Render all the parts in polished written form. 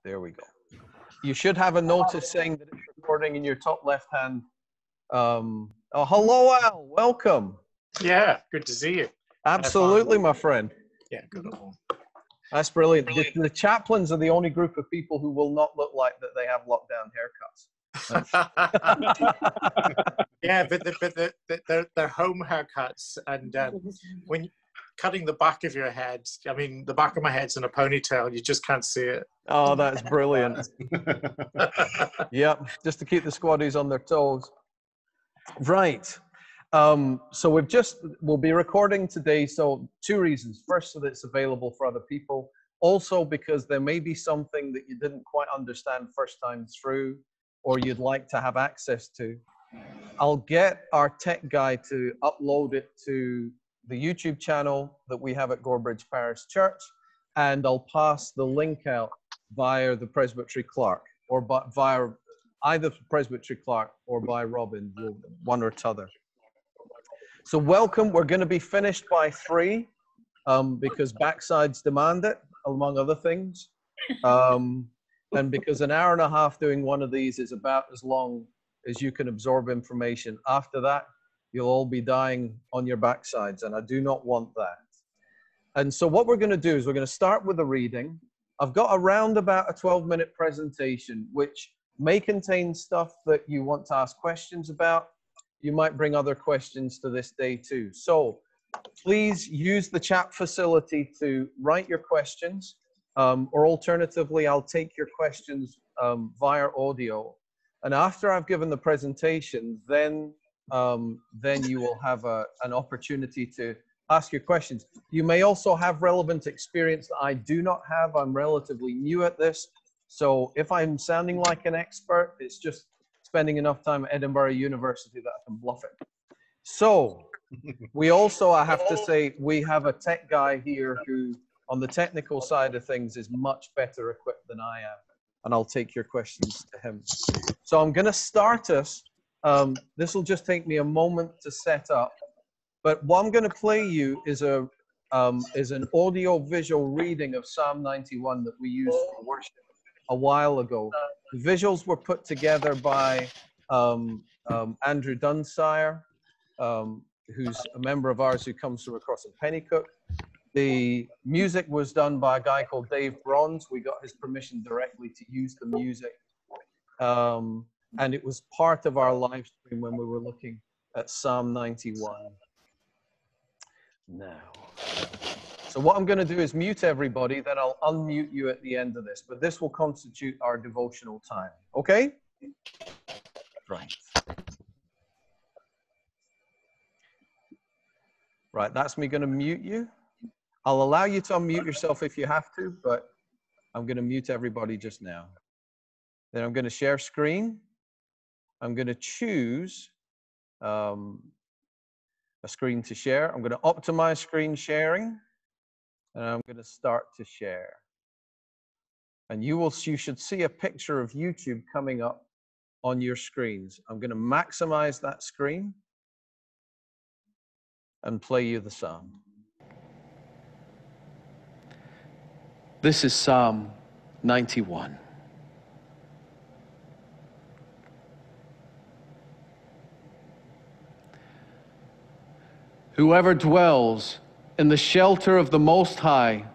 There we go. You should have a notice saying that it's recording in your top left-hand. Oh, hello, Al. Welcome. Yeah, good to see you. Absolutely, my friend. Yeah, good. That's brilliant. The chaplains are the only group of people who will not look like that they have lockdown haircuts. Yeah, but they're home haircuts, and when cutting the back of your head, I mean, the back of my head's in a ponytail, you just can't see it. Oh, that's brilliant. Yep, just to keep the squaddies on their toes. Right. So we'll be recording today. So 2 reasons. First, so that it's available for other people. Also, because there may be something that you didn't quite understand first time through, or you'd like to have access to. I'll get our tech guy to upload it to the YouTube channel that we have at Gorebridge Parish Church, and I'll pass the link out via the Presbytery clerk, or via either Presbytery clerk or by Robin, one or t'other. So welcome. We're going to be finished by 3 because backsides demand it, among other things. And because an hour and a half doing one of these is about as long as you can absorb information. After that, you'll all be dying on your backsides, and I do not want that. And so what we're going to do is we're going to start with a reading. I've got around about a 12-minute presentation, which may contain stuff that you want to ask questions about. You might bring other questions to this day too. So please use the chat facility to write your questions, or alternatively, I'll take your questions via audio. And after I've given the presentation, then you will have an opportunity to ask your questions. You may also have relevant experience that I do not have. I'm relatively new at this. So if I'm sounding like an expert, it's just spending enough time at Edinburgh University that I can bluff it. So we also, I have to say, we have a tech guy here who, on the technical side of things, is much better equipped than I am. And I'll take your questions to him. So I'm going to start us. This will just take me a moment to set up. But what I'm going to play you is an audio-visual reading of Psalm 91 that we used for worship a while ago. The visuals were put together by Andrew Dunsire, who's a member of ours who comes from across in Pennycook. The music was done by a guy called Dave Bronze. We got his permission directly to use the music. And it was part of our live stream when we were looking at Psalm 91. Now, so what I'm going to do is mute everybody, then I'll unmute you at the end of this. But this will constitute our devotional time. Okay? Right. Right, that's me going to mute you. I'll allow you to unmute yourself if you have to, but I'm going to mute everybody just now. Then I'm going to share screen. I'm going to choose a screen to share. I'm going to optimize screen sharing, and I'm going to start to share. And you should see a picture of YouTube coming up on your screens. I'm going to maximize that screen and play you the psalm. This is Psalm 91. Whoever dwells in the shelter of the Most High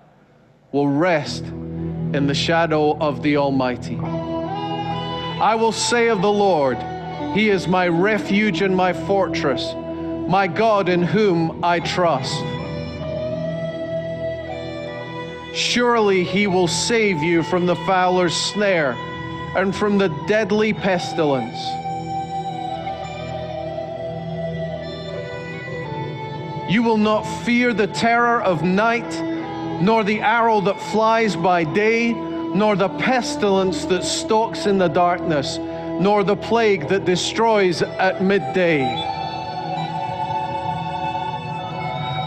will rest in the shadow of the Almighty. I will say of the Lord, He is my refuge and my fortress, my God in whom I trust. Surely He will save you from the fowler's snare and from the deadly pestilence. You will not fear the terror of night, nor the arrow that flies by day, nor the pestilence that stalks in the darkness, nor the plague that destroys at midday.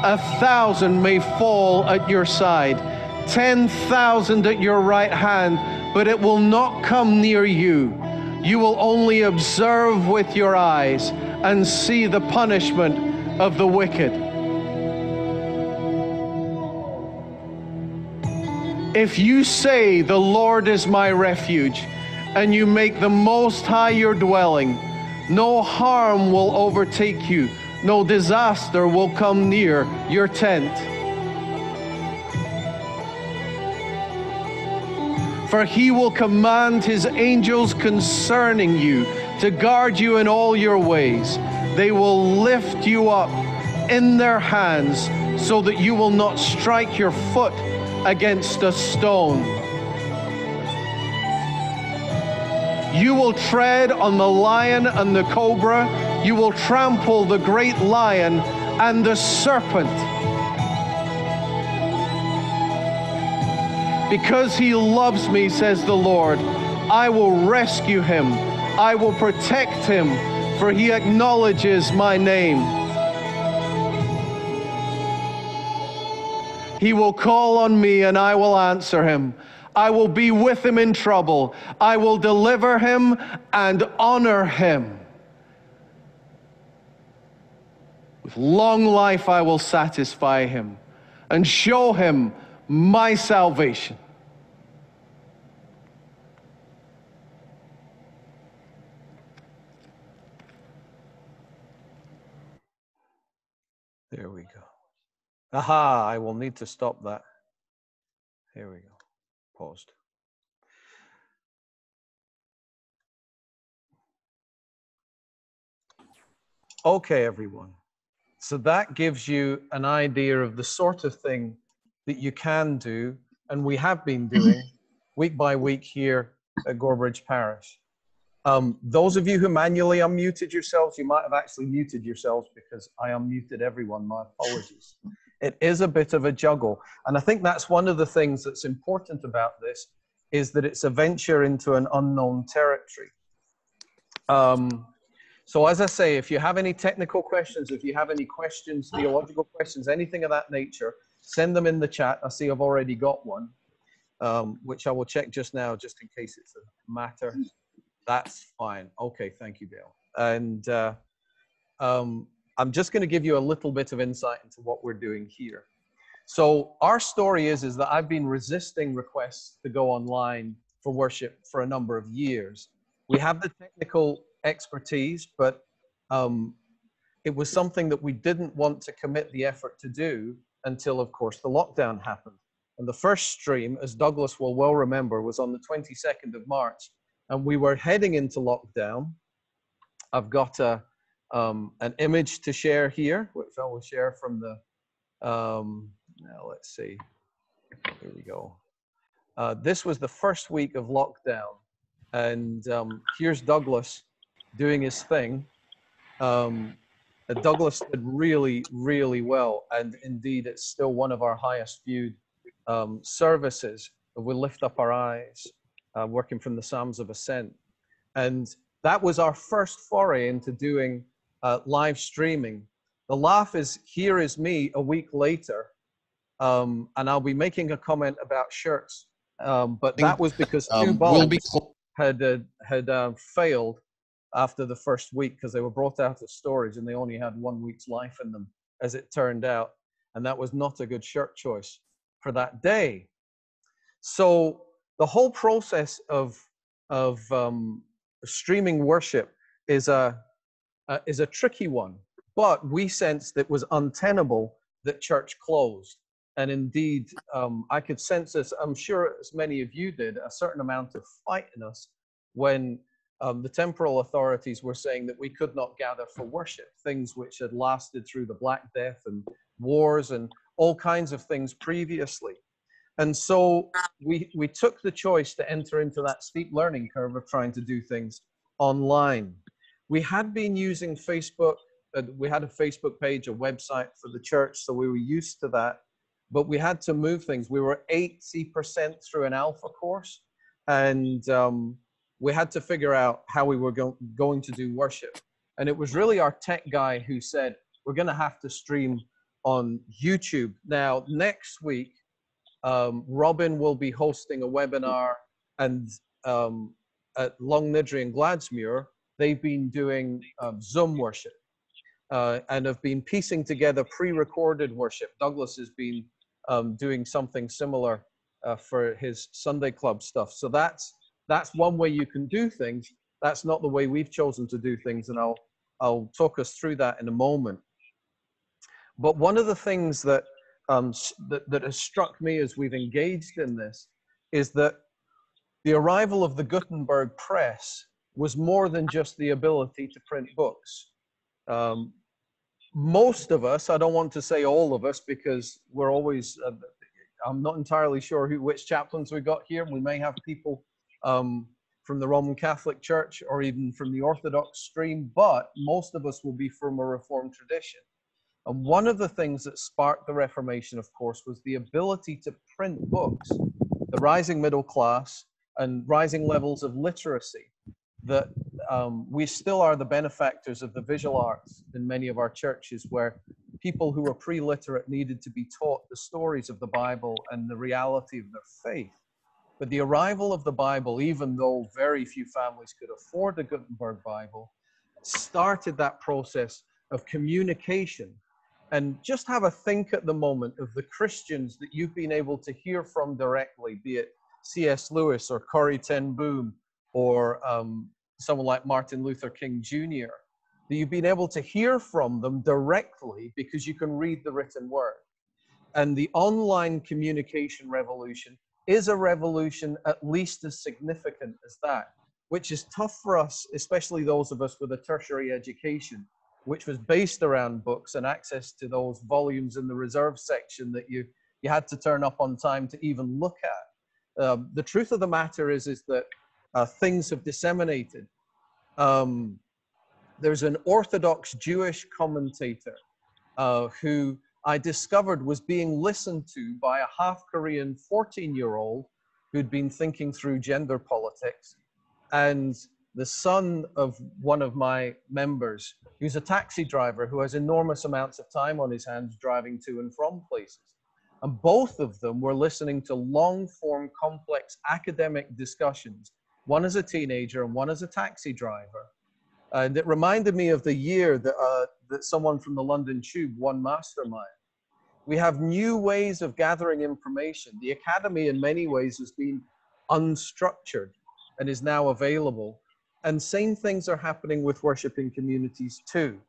1,000 may fall at your side, 10,000 at your right hand, but it will not come near you. You will only observe with your eyes and see the punishment of the wicked. If you say, the Lord is my refuge, and you make the Most High your dwelling, no harm will overtake you, no disaster will come near your tent. For he will command his angels concerning you to guard you in all your ways. They will lift you up in their hands so that you will not strike your foot against a stone. You will tread on the lion and the cobra. You will trample the great lion and the serpent. Because he loves me, says the Lord, I will rescue him. I will protect him, for he acknowledges my name. He will call on me, and I will answer him. I will be with him in trouble. I will deliver him and honor him. With long life I will satisfy him and show him my salvation. There we go. Aha, I will need to stop that. Here we go. Paused. Okay, everyone. So that gives you an idea of the sort of thing that you can do, and we have been doing week by week here at Gorebridge Parish. Those of you who manually unmuted yourselves, you might have actually muted yourselves because I unmuted everyone. My apologies. It is a bit of a juggle. And I think that's one of the things that's important about this, is that it's a venture into an unknown territory. So as I say, if you have any technical questions, if you have any questions, theological questions, anything of that nature, send them in the chat. I see I've already got one, which I will check just now, just in case it's a matter. That's fine. Okay, thank you, Dale. And I'm just going to give you a little bit of insight into what we're doing here. So our story is that I've been resisting requests to go online for worship for a number of years. We have the technical expertise, but it was something that we didn't want to commit the effort to do until, of course, the lockdown happened. And the first stream, as Douglas will well remember, was on the 22nd of March. And we were heading into lockdown. I've got an image to share here, which I will share from the, now let's see, here we go. This was the first week of lockdown. And here's Douglas doing his thing. Douglas did really, really well. And indeed, it's still one of our highest viewed services. We lift up our eyes, working from the Psalms of Ascent. And that was our first foray into doing live streaming. The laugh is, here is me a week later. And I'll be making a comment about shirts. But that was because two bulbs had failed after the first week because they were brought out of storage and they only had 1 week's life in them, as it turned out. And that was not a good shirt choice for that day. So the whole process of streaming worship is a tricky one, but we sensed it was untenable that church closed. And indeed, I could sense this, I'm sure as many of you did, a certain amount of fight in us when the temporal authorities were saying that we could not gather for worship, things which had lasted through the Black Death and wars and all kinds of things previously. And so we took the choice to enter into that steep learning curve of trying to do things online. We had been using Facebook. We had a Facebook page, a website for the church, so we were used to that. But we had to move things. We were 80% through an alpha course, and we had to figure out how we were going to do worship. And it was really our tech guy who said, we're going to have to stream on YouTube. Now, next week, Robin will be hosting a webinar, and at Longnidry and Gladsmuir, they've been doing Zoom worship and have been piecing together pre-recorded worship. Douglas has been doing something similar for his Sunday club stuff. So that's one way you can do things. That's not the way we've chosen to do things, and I'll talk us through that in a moment. But one of the things that that has struck me as we've engaged in this is that the arrival of the Gutenberg press was more than just the ability to print books. Most of us, I don't want to say all of us, because we're always, I'm not entirely sure which chaplains we got here. We may have people from the Roman Catholic Church or even from the Orthodox stream, but most of us will be from a Reformed tradition. And one of the things that sparked the Reformation, of course, was the ability to print books, the rising middle class and rising levels of literacy, that we still are the benefactors of the visual arts in many of our churches, where people who were pre-literate needed to be taught the stories of the Bible and the reality of their faith. But the arrival of the Bible, even though very few families could afford a Gutenberg Bible, started that process of communication. And just have a think at the moment of the Christians that you've been able to hear from directly, be it C.S. Lewis or Corrie ten Boom or someone like Martin Luther King Jr., that you've been able to hear from them directly because you can read the written word. And the online communication revolution is a revolution at least as significant as that, which is tough for us, especially those of us with a tertiary education, which was based around books and access to those volumes in the reserve section that you had to turn up on time to even look at. The truth of the matter is that things have disseminated. There's an Orthodox Jewish commentator who I discovered was being listened to by a half-Korean 14-year-old who'd been thinking through gender politics, and the son of one of my members, who's a taxi driver who has enormous amounts of time on his hands driving to and from places. And both of them were listening to long-form, complex academic discussions, one as a teenager and one as a taxi driver. And it reminded me of the year that someone from the London Tube won Mastermind. We have new ways of gathering information. The academy in many ways has been unstructured and is now available. And same things are happening with worshiping communities too.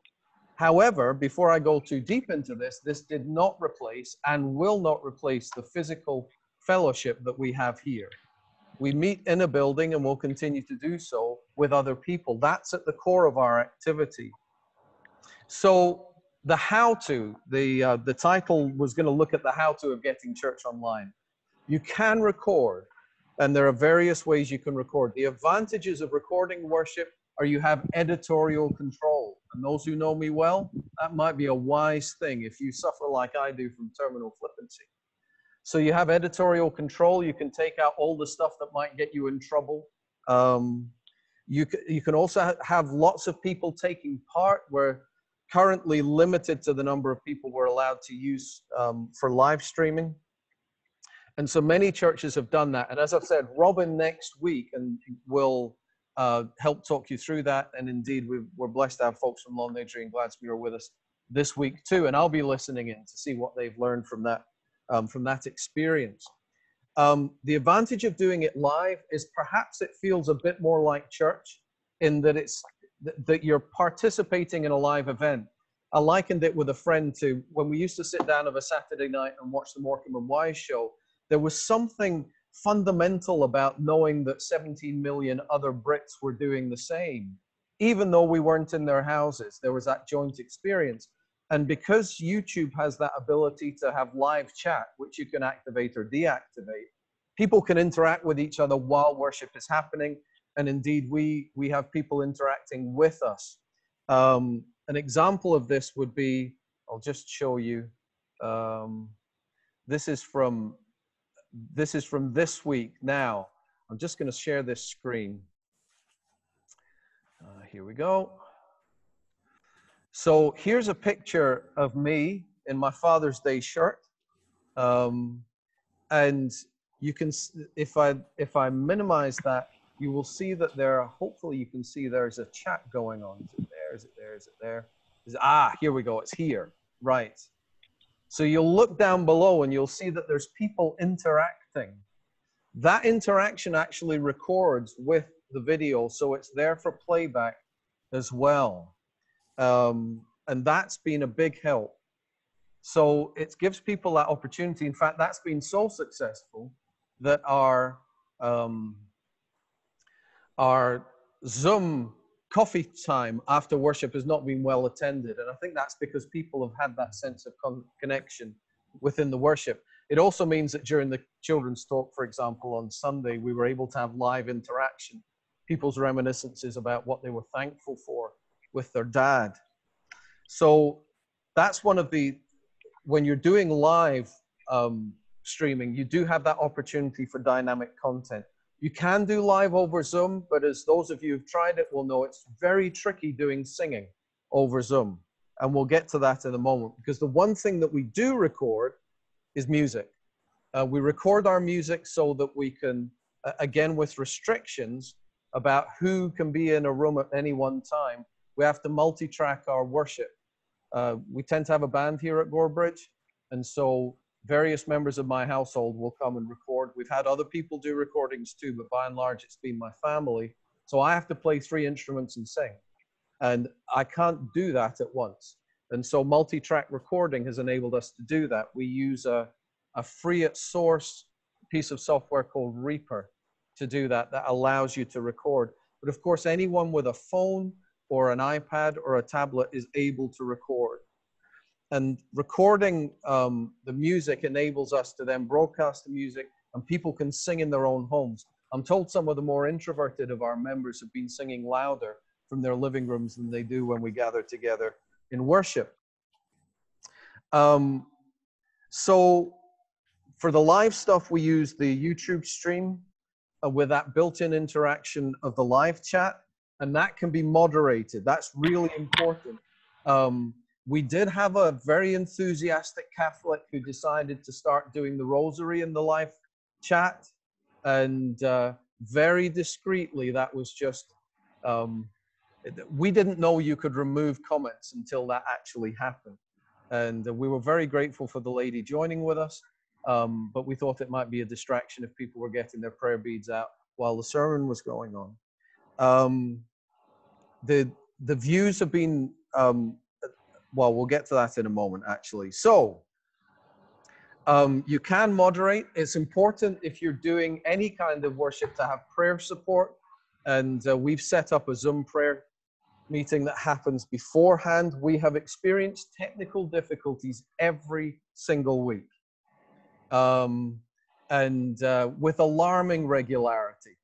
However, before I go too deep into this, this did not replace and will not replace the physical fellowship that we have here. We meet in a building and will continue to do so with other people. That's at the core of our activity. So the how-to, the title was going to look at the how-to of getting church online. You can record, and there are various ways you can record. The advantages of recording worship are you have editorial control. And those who know me well, that might be a wise thing if you suffer like I do from terminal flippancy. So you have editorial control. You can take out all the stuff that might get you in trouble. You can also have lots of people taking part. We're currently limited to the number of people we're allowed to use for live streaming. And so many churches have done that. And as I've said, Robin next week will help talk you through that. And indeed, we're blessed to have folks from Long Nidri and Gladsmuir with us this week too. And I'll be listening in to see what they've learned from that experience. The advantage of doing it live is perhaps it feels a bit more like church in that that you're participating in a live event. I likened it with a friend to when we used to sit down of a Saturday night and watch the Morecambe and Wise show. There was something fundamental about knowing that 17 million other Brits were doing the same. Even though we weren't in their houses, there was that joint experience. And because YouTube has that ability to have live chat, which you can activate or deactivate, people can interact with each other while worship is happening. And indeed, we have people interacting with us. An example of this would be, I'll just show you. This is from this week now. I'm just going to share this screen. Here we go. So here's a picture of me in my Father's Day shirt. And you can, if I minimize that, you will see that hopefully you can see there's a chat going on. Is it there? Is it there? Is it there? Here we go. It's here. Right. So you'll look down below and you'll see that there's people interacting. connecting, that interaction actually records with the video, so it's there for playback as well. And that's been a big help. So it gives people that opportunity. In fact, that's been so successful that our Zoom coffee time after worship has not been well attended. And I think that's because people have had that sense of connection within the worship. It also means that during the children's talk, for example, on Sunday, we were able to have live interaction, people's reminiscences about what they were thankful for with their dad. So that's one of the, when you're doing live streaming, you do have that opportunity for dynamic content. You can do live over Zoom, but as those of you who've tried it will know, it's very tricky doing singing over Zoom. And we'll get to that in a moment, because the one thing that we do record is music. We record our music so that we can, again, with restrictions about who can be in a room at any one time, we have to multi-track our worship. We tend to have a band here at Gorebridge, and so various members of my household will come and record. We've had other people do recordings too, but by and large, it's been my family. So I have to play 3 instruments and sing, and I can't do that at once. And so multi-track recording has enabled us to do that. We use a free at source piece of software called Reaper to do that, that allows you to record. But of course, anyone with a phone or an iPad or a tablet is able to record. And recording the music enables us to then broadcast the music, and people can sing in their own homes. I'm told some of the more introverted of our members have been singing louder from their living rooms than they do when we gather together in worship. So for the live stuff, we use the YouTube stream with that built-in interaction of the live chat, and that can be moderated. That's really important. We did have a very enthusiastic Catholic who decided to start doing the rosary in the live chat, and very discreetly, that was just, we didn't know you could remove comments until that actually happened. And we were very grateful for the lady joining with us, but we thought it might be a distraction if people were getting their prayer beads out while the sermon was going on. The views have been, well, we'll get to that in a moment, actually. So you can moderate. It's important if you're doing any kind of worship to have prayer support. And we've set up a Zoom prayer meeting that happens beforehand. We have experienced technical difficulties every single week, and with alarming regularity.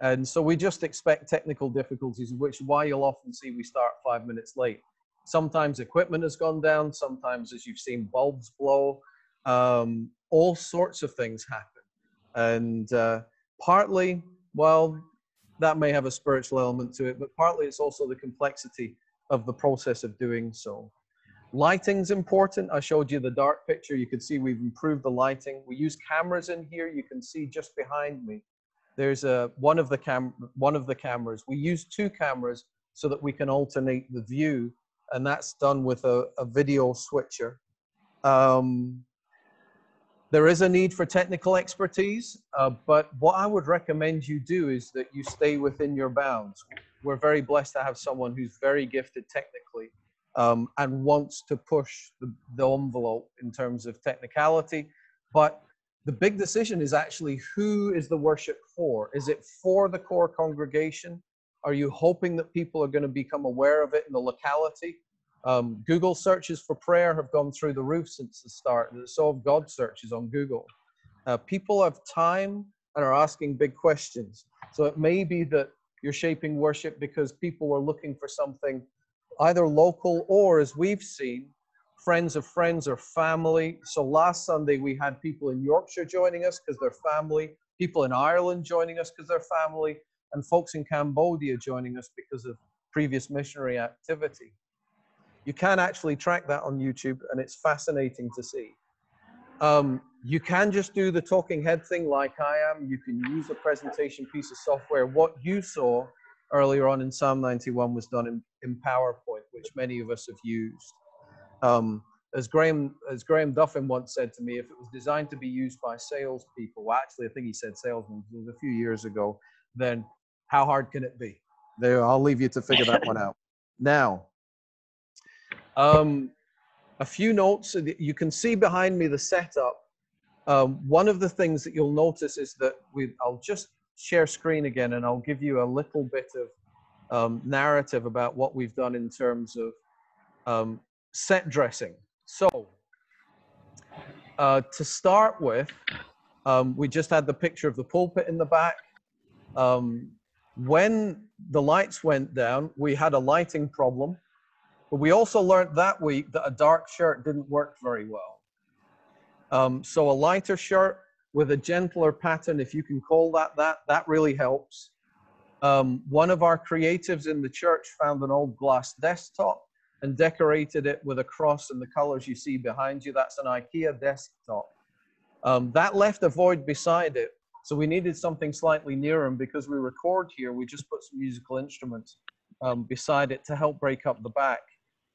And so we just expect technical difficulties, which is why you'll often see we start 5 minutes late. Sometimes equipment has gone down. Sometimes, as you've seen, bulbs blow. All sorts of things happen. And partly, well, that may have a spiritual element to it, but partly it's also the complexity of the process of doing so. Lighting's important. I showed you the dark picture. You can see we've improved the lighting. We use cameras in here. You can see just behind me, there's one of the cameras. We use 2 cameras so that we can alternate the view, and that's done with a video switcher. There is a need for technical expertise, but what I would recommend you do is that you stay within your bounds. We're very blessed to have someone who's very gifted technically and wants to push the envelope in terms of technicality. But the big decision is actually, who is the worship for? Is it for the core congregation? Are you hoping that people are going to become aware of it in the locality? Google searches for prayer have gone through the roof since the start, and so have God searches on Google. People have time and are asking big questions. So it may be that you're shaping worship because people are looking for something either local or, as we've seen, friends of friends or family. So last Sunday we had people in Yorkshire joining us because they're family, people in Ireland joining us because they're family, and folks in Cambodia joining us because of previous missionary activity. You can actually track that on YouTube, and it's fascinating to see. You can just do the talking head thing like I am. You can use a presentation piece of software. What you saw earlier on in Psalm 91 was done in PowerPoint, which many of us have used. As Graham Duffin once said to me, if it was designed to be used by salespeople, well, actually, I think he said salesmen, it was a few years ago, then how hard can it be? There, I'll leave you to figure that one out. Now, a few notes. You can see behind me the setup. One of the things that you'll notice is that I'll just share screen again, and I'll give you a little bit of narrative about what we've done in terms of set dressing. So, to start with, we just had the picture of the pulpit in the back. When the lights went down, we had a lighting problem, but we also learned that week that a dark shirt didn't work very well. So a lighter shirt with a gentler pattern, if you can call that really helps. One of our creatives in the church found an old glass desktop and decorated it with a cross and the colors you see behind you. That's an IKEA desktop. That left a void beside it. So we needed something slightly near him. Because we record here, we just put some musical instruments beside it to help break up the back.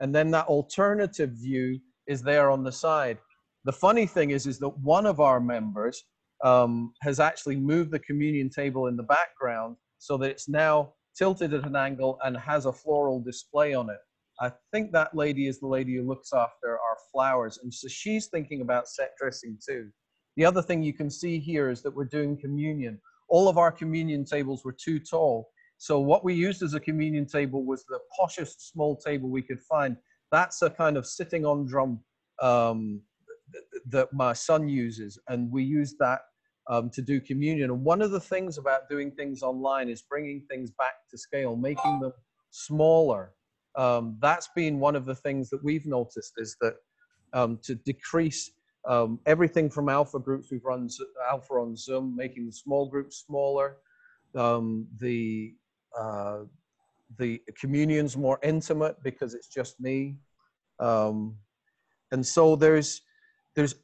And then that alternative view is there on the side. The funny thing is that one of our members has actually moved the communion table in the background so that it's now tilted at an angle and has a floral display on it. I think that lady is the lady who looks after our flowers. And so she's thinking about set dressing too. The other thing you can see here is that we're doing communion. All of our communion tables were too tall. So what we used as a communion table was the poshest small table we could find. That's a kind of sitting on drum that my son uses. And we use that to do communion. And one of the things about doing things online is bringing things back to scale, making them smaller. That's been one of the things that we've noticed, is that to decrease everything from alpha groups, we've run alpha on Zoom, making the small groups smaller. The communion's more intimate because it's just me. And so there's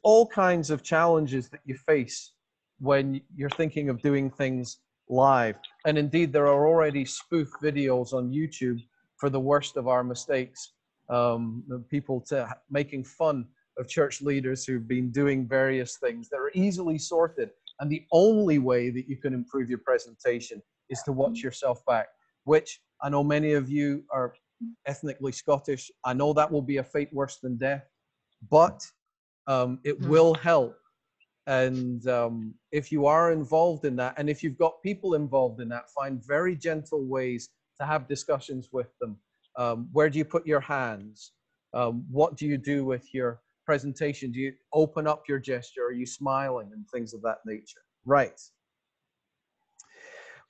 all kinds of challenges that you face when you're thinking of doing things live. And indeed, there are already spoof videos on YouTube for the worst of our mistakes. People making fun of church leaders who've been doing various things that are easily sorted. And the only way that you can improve your presentation is to watch yourself back, which I know many of you are ethnically Scottish. I know that will be a fate worse than death, but it will help. And if you are involved in that, and if you've got people involved in that, find very gentle ways to have discussions with them. Where do you put your hands? What do you do with your presentation? Do you open up your gesture? Are you smiling? And things of that nature. Right.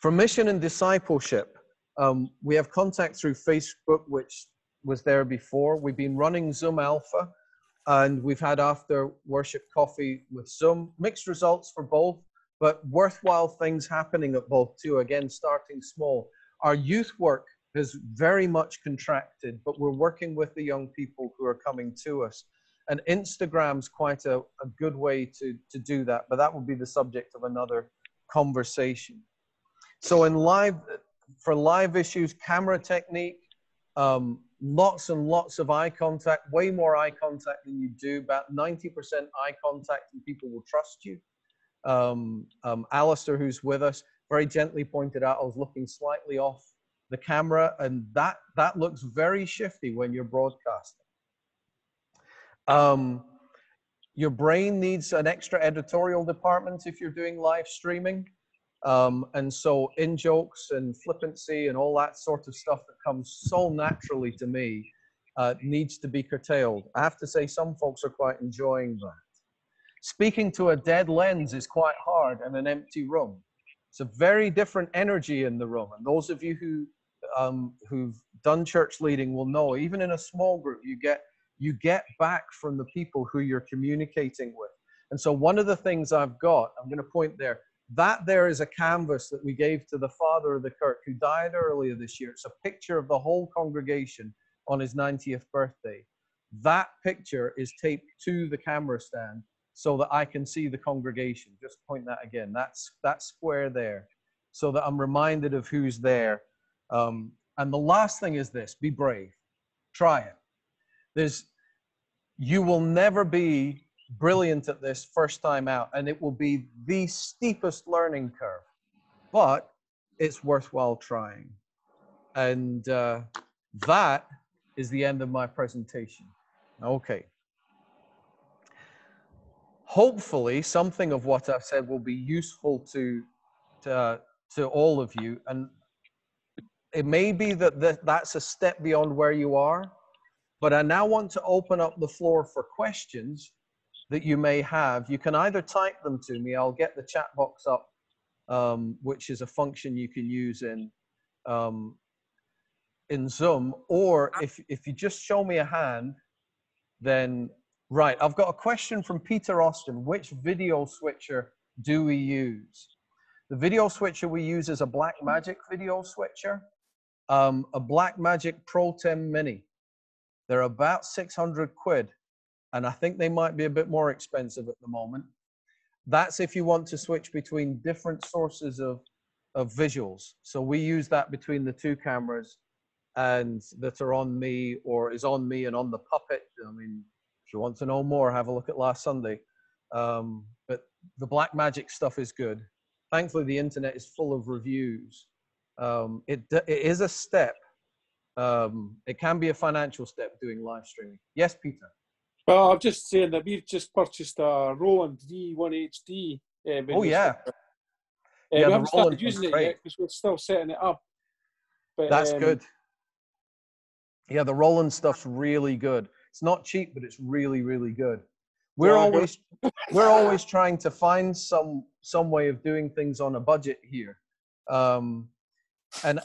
For mission and discipleship, we have contact through Facebook, which was there before. We've been running Zoom Alpha, and we've had after worship coffee with Zoom. Mixed results for both, but worthwhile things happening at both too. Again, starting small. Our youth work has very much contracted, but we're working with the young people who are coming to us. And Instagram's quite a good way to do that, but that will be the subject of another conversation. So for live issues, camera technique, lots and lots of eye contact, way more eye contact than you do, about 90% eye contact, and people will trust you. Alistair, who's with us, very gently pointed out I was looking slightly off the camera, and that looks very shifty when you're broadcasting. Your brain needs an extra editorial department if you're doing live streaming. And so in-jokes and flippancy and all that sort of stuff that comes so naturally to me needs to be curtailed. I have to say some folks are quite enjoying that. Speaking to a dead lens is quite hard in an empty room. It's a very different energy in the room. And those of you who've done church leading will know, even in a small group, you get back from the people who you're communicating with. And so one of the things I've got, I'm going to point there, that there is a canvas that we gave to the father of the kirk who died earlier this year. It's a picture of the whole congregation on his 90th birthday. That picture is taped to the camera stand so that I can see the congregation. Just point that again. That square there, so that I'm reminded of who's there. And the last thing is this: be brave. Try it. You will never be brilliant at this first time out, and it will be the steepest learning curve, but it's worthwhile trying. And that is the end of my presentation. Okay. Hopefully, something of what I've said will be useful to all of you. And it may be that that's a step beyond where you are, but I now want to open up the floor for questions that you may have. You can either type them to me. I'll get the chat box up, which is a function you can use in Zoom, or if you just show me a hand, then right. I've got a question from Peter Austin. Which video switcher do we use? The video switcher we use is a Blackmagic video switcher, a Blackmagic Pro 10 Mini. They're about 600 quid, and I think they might be a bit more expensive at the moment. That's if you want to switch between different sources of visuals. So we use that between the two cameras, and that are on me, or is on me and on the puppet. I mean, if you want to know more, have a look at last Sunday. But the Blackmagic stuff is good. Thankfully, the internet is full of reviews. It is a step. It can be a financial step doing live streaming. Yes, Peter? Well, I'm just saying that we've just purchased a Roland V1 HD. Oh, yeah. We Yeah, haven't started using it yet because we're still setting it up. But, that's good. Yeah, the Roland stuff's really good. It's not cheap, but it's really, really good. We're always trying to find some way of doing things on a budget here. And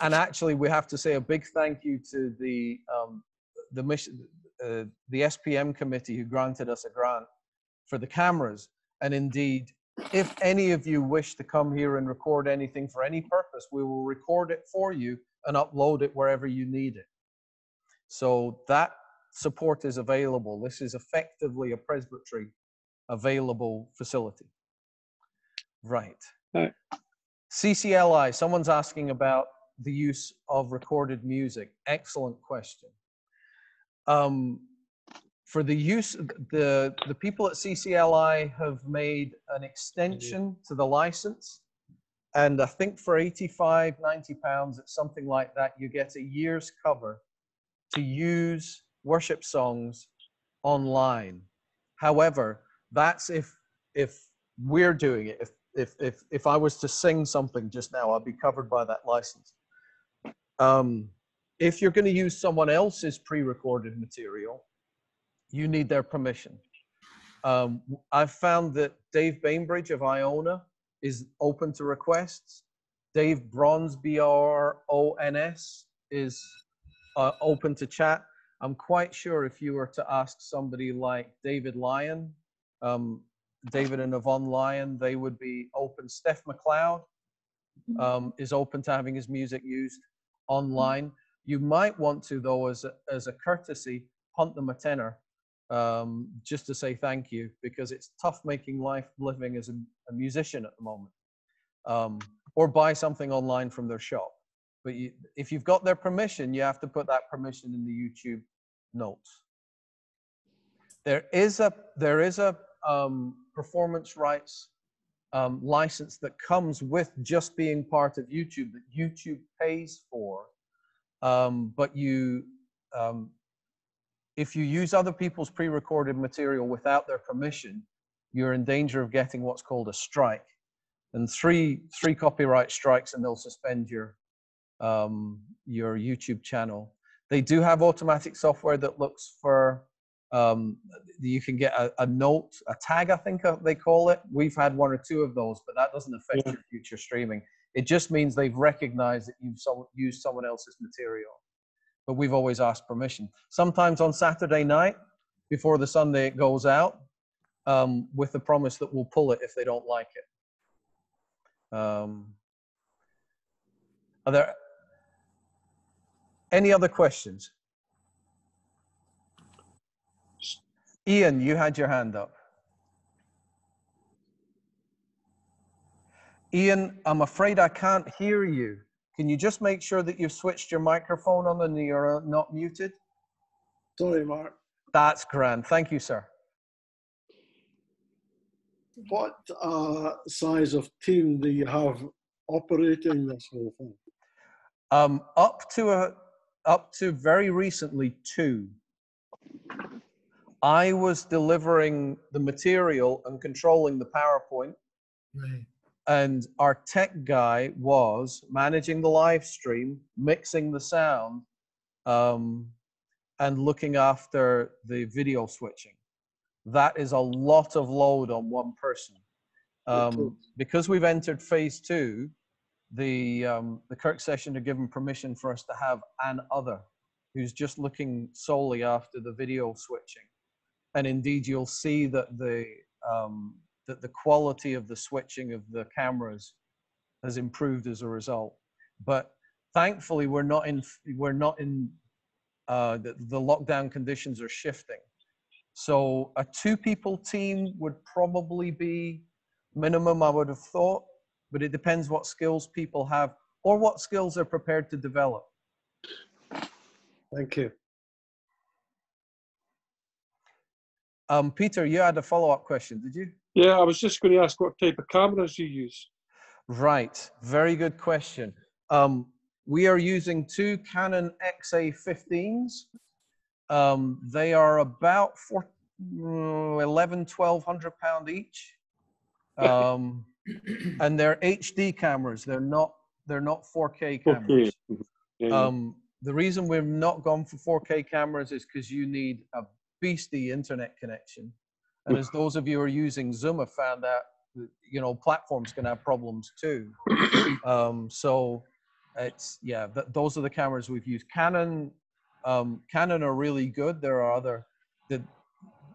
actually, we have to say a big thank you to the SPM committee who granted us a grant for the cameras. And indeed, if any of you wish to come here and record anything for any purpose, we will record it for you and upload it wherever you need it. So that support is available. This is effectively a presbytery available facility. Right. CCLI, someone's asking about the use of recorded music. Excellent question. For the use, the people at CCLI have made an extension to the license. And I think for 85, 90 pounds, it's something like that, you get a year's cover to use worship songs online. However, that's if we're doing it. If I was to sing something just now, I'd be covered by that license. If you're going to use someone else's pre-recorded material, you need their permission. I've found that Dave Bainbridge of Iona is open to requests. Dave Bronze, B-R-O-N-S, is open to chat. I'm quite sure if you were to ask somebody like David Lyon, David and Yvonne Lyon, they would be open. Steph McLeod is open to having his music used online. You might want to, though, as a courtesy, punt them a tenner, just to say thank you, because it's tough making life living as a musician at the moment, or buy something online from their shop. But if you've got their permission, you have to put that permission in the YouTube notes. There is a performance rights license that comes with just being part of YouTube, that YouTube pays for. But if you use other people's pre-recorded material without their permission, you're in danger of getting what's called a strike. And three copyright strikes, and they'll suspend your YouTube channel. They do have automatic software that looks for, you can get a note, a tag, I think they call it. We've had one or two of those, but that doesn't affect your future streaming. It just means they've recognized that you've used someone else's material. But we've always asked permission. Sometimes on Saturday night, before the Sunday it goes out, with the promise that we'll pull it if they don't like it. Are there any other questions? Ian, you had your hand up. Ian, I'm afraid I can't hear you. Can you just make sure that you've switched your microphone on and you're not muted? Sorry, Mark. That's grand. Thank you, sir. What size of team do you have operating this whole thing? Up to very recently, 2. I was delivering the material and controlling the PowerPoint. Right. And our tech guy was managing the live stream, mixing the sound, and looking after the video switching. That is a lot of load on one person. Because we've entered phase 2, the Kirk session had given permission for us to have an other who's just looking solely after the video switching. And indeed, you'll see that the quality of the switching of the cameras has improved as a result. But thankfully, we're not in the lockdown conditions are shifting. So a 2-people team would probably be minimum, I would have thought, but it depends what skills people have or what skills they're prepared to develop. Thank you. Peter, you had a follow-up question, did you? Yeah, I was just going to ask what type of cameras you use. Right, very good question. We are using 2 Canon XA15s. They are about £1,100–1,200 each, and they're HD cameras. They're not 4K cameras. Okay. Yeah. The reason we've not gone for 4K cameras is because you need a beastly internet connection, and as those of you who are using Zoom have found out, you know, platforms can have problems too. So it's, yeah, those are the cameras we've used. Canon are really good. There are other,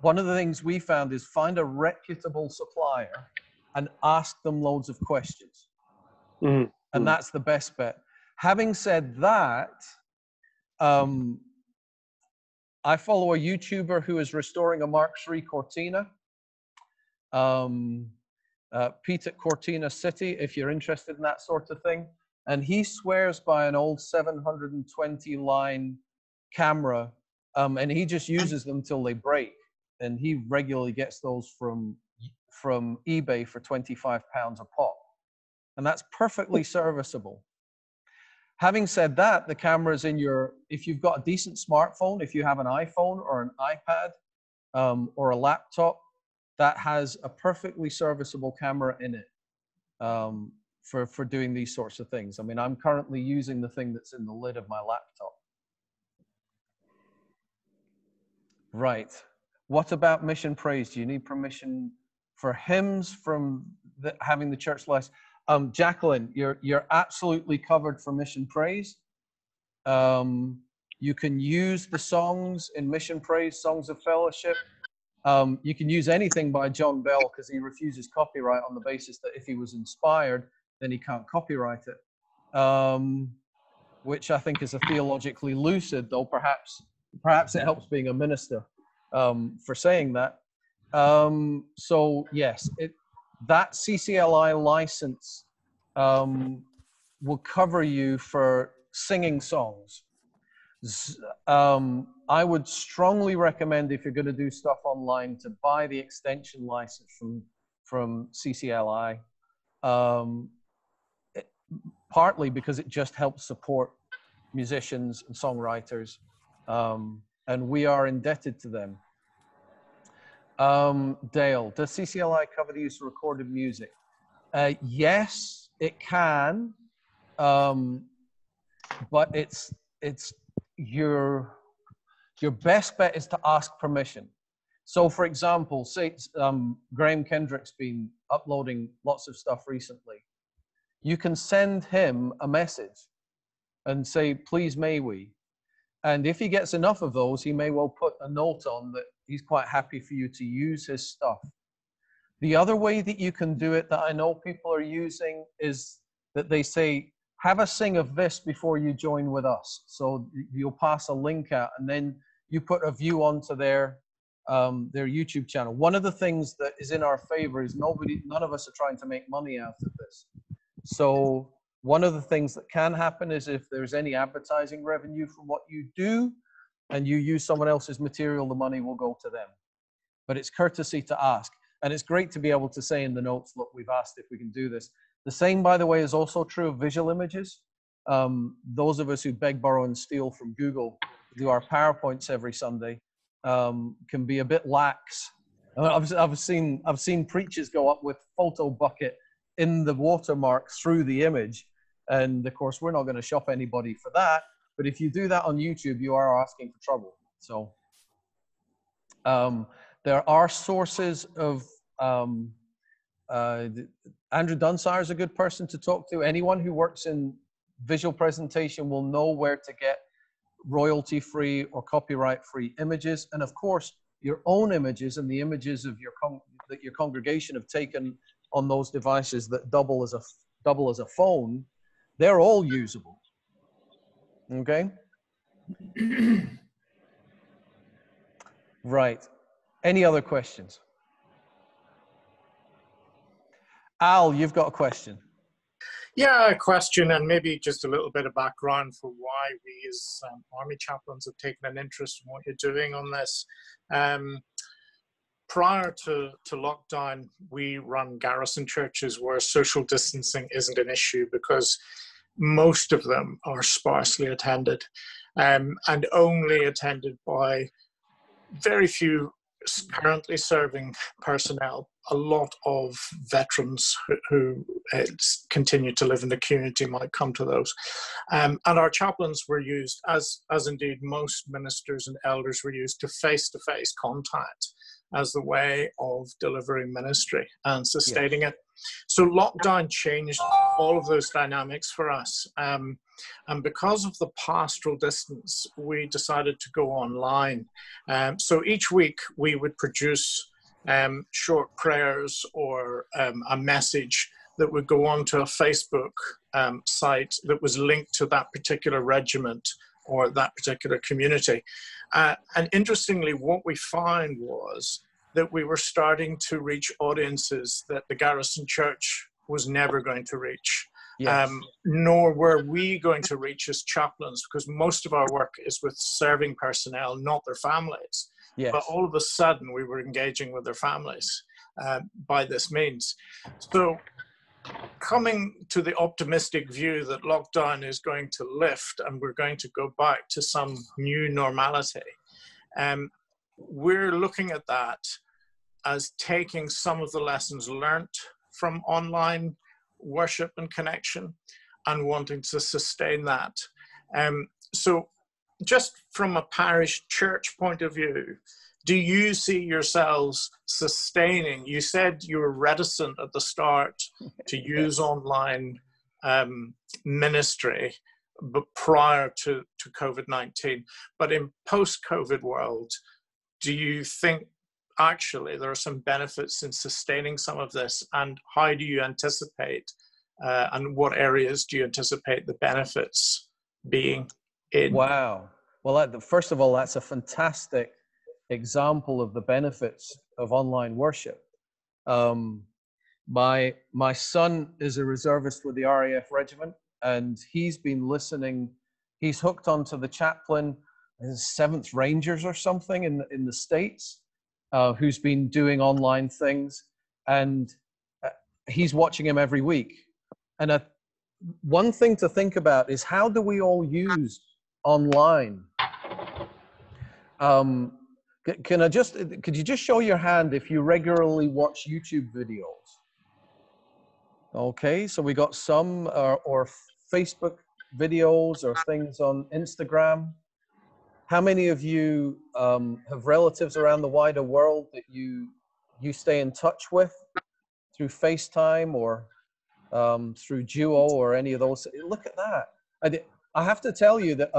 one of the things we found is find a reputable supplier and ask them loads of questions. And that's the best bet. Having said that, I follow a YouTuber who is restoring a Mark III Cortina. Pete at Cortina City, if you're interested in that sort of thing. And he swears by an old 720 line camera, and he just uses them till they break. And he regularly gets those from eBay for £25 a pop. And that's perfectly serviceable. Having said that, the camera's in your, if you've got a decent smartphone, if you have an iPhone or an iPad or a laptop, that has a perfectly serviceable camera in it for doing these sorts of things. I mean, I'm currently using the thing that's in the lid of my laptop. Right. What about mission praise? Do you need permission for hymns from having the church license? Jacqueline, you're absolutely covered for mission praise. You can use the songs in mission praise, songs of fellowship. You can use anything by John Bell because he refuses copyright on the basis that if he was inspired, then he can't copyright it, which I think is a theologically lucid, though perhaps it helps being a minister for saying that. So yes, that CCLI license will cover you for singing songs. I would strongly recommend, if you're going to do stuff online, to buy the extension license from CCLI, partly because it just helps support musicians and songwriters, and we are indebted to them. Dale, does CCLI cover the use of recorded music? Yes, it can, but it's your best bet is to ask permission. So, for example, say Graham Kendrick's been uploading lots of stuff recently. You can send him a message and say, please may we? And if he gets enough of those, he may well put a note on that he's quite happy for you to use his stuff. The other way that you can do it that I know people are using is that they say, have a sing of this before you join with us. So you'll pass a link out and then you put a view onto their YouTube channel. One of the things that is in our favor is none of us are trying to make money out of this. So one of the things that can happen is if there's any advertising revenue from what you do, and you use someone else's material, the money will go to them. But it's courtesy to ask. And it's great to be able to say in the notes, look, we've asked if we can do this. The same, by the way, is also true of visual images. Those of us who beg, borrow, and steal from Google, do our PowerPoints every Sunday, can be a bit lax. I've seen preachers go up with photo bucket in the watermark through the image. And of course, we're not going to shop anybody for that. But if you do that on YouTube, you are asking for trouble. So there are sources of, Andrew Dunsire is a good person to talk to. Anyone who works in visual presentation will know where to get royalty-free or copyright-free images. And of course, your own images and the images of that your congregation have taken on those devices that double as a phone, they're all usable. Okay? Right. Any other questions? Al, you've got a question. Yeah, a question, and maybe just a little bit of background for why we as Army chaplains have taken an interest in what you're doing on this. Prior to lockdown, we run garrison churches where social distancing isn't an issue because most of them are sparsely attended, and only attended by very few currently serving personnel. A lot of veterans who continue to live in the community might come to those. And our chaplains were used, as indeed most ministers and elders were used, to face-to-face contact as the way of delivering ministry and sustaining it. So lockdown changed all of those dynamics for us. And because of the pastoral distance, we decided to go online. So each week we would produce short prayers or a message that would go onto a Facebook site that was linked to that particular regiment or that particular community. And interestingly, what we found was that we were starting to reach audiences that the garrison church was never going to reach. Yes. Nor were we going to reach as chaplains, because most of our work is with serving personnel, not their families. Yes. But all of a sudden, we were engaging with their families by this means. So coming to the optimistic view that lockdown is going to lift and we're going to go back to some new normality, we're looking at that as taking some of the lessons learnt from online worship and connection and wanting to sustain that. So just from a parish church point of view, do you see yourselves sustaining? You said you were reticent at the start to use online ministry, but prior to COVID-19. But in post-COVID world, do you think actually there are some benefits in sustaining some of this? And how do you anticipate, and what areas do you anticipate the benefits being in? Wow. Well, first of all, that's a fantastic example of the benefits of online worship. My son is a reservist with the RAF regiment, and he's been listening. He's hooked onto the chaplain, 7th Rangers or something in the States, who's been doing online things, and he's watching him every week. And one thing to think about is, how do we all use online? Could you just show your hand if you regularly watch YouTube videos? Okay, so we got some or Facebook videos or things on Instagram. How many of you have relatives around the wider world that you stay in touch with through FaceTime or through Duo or any of those? Look at that. I have to tell you that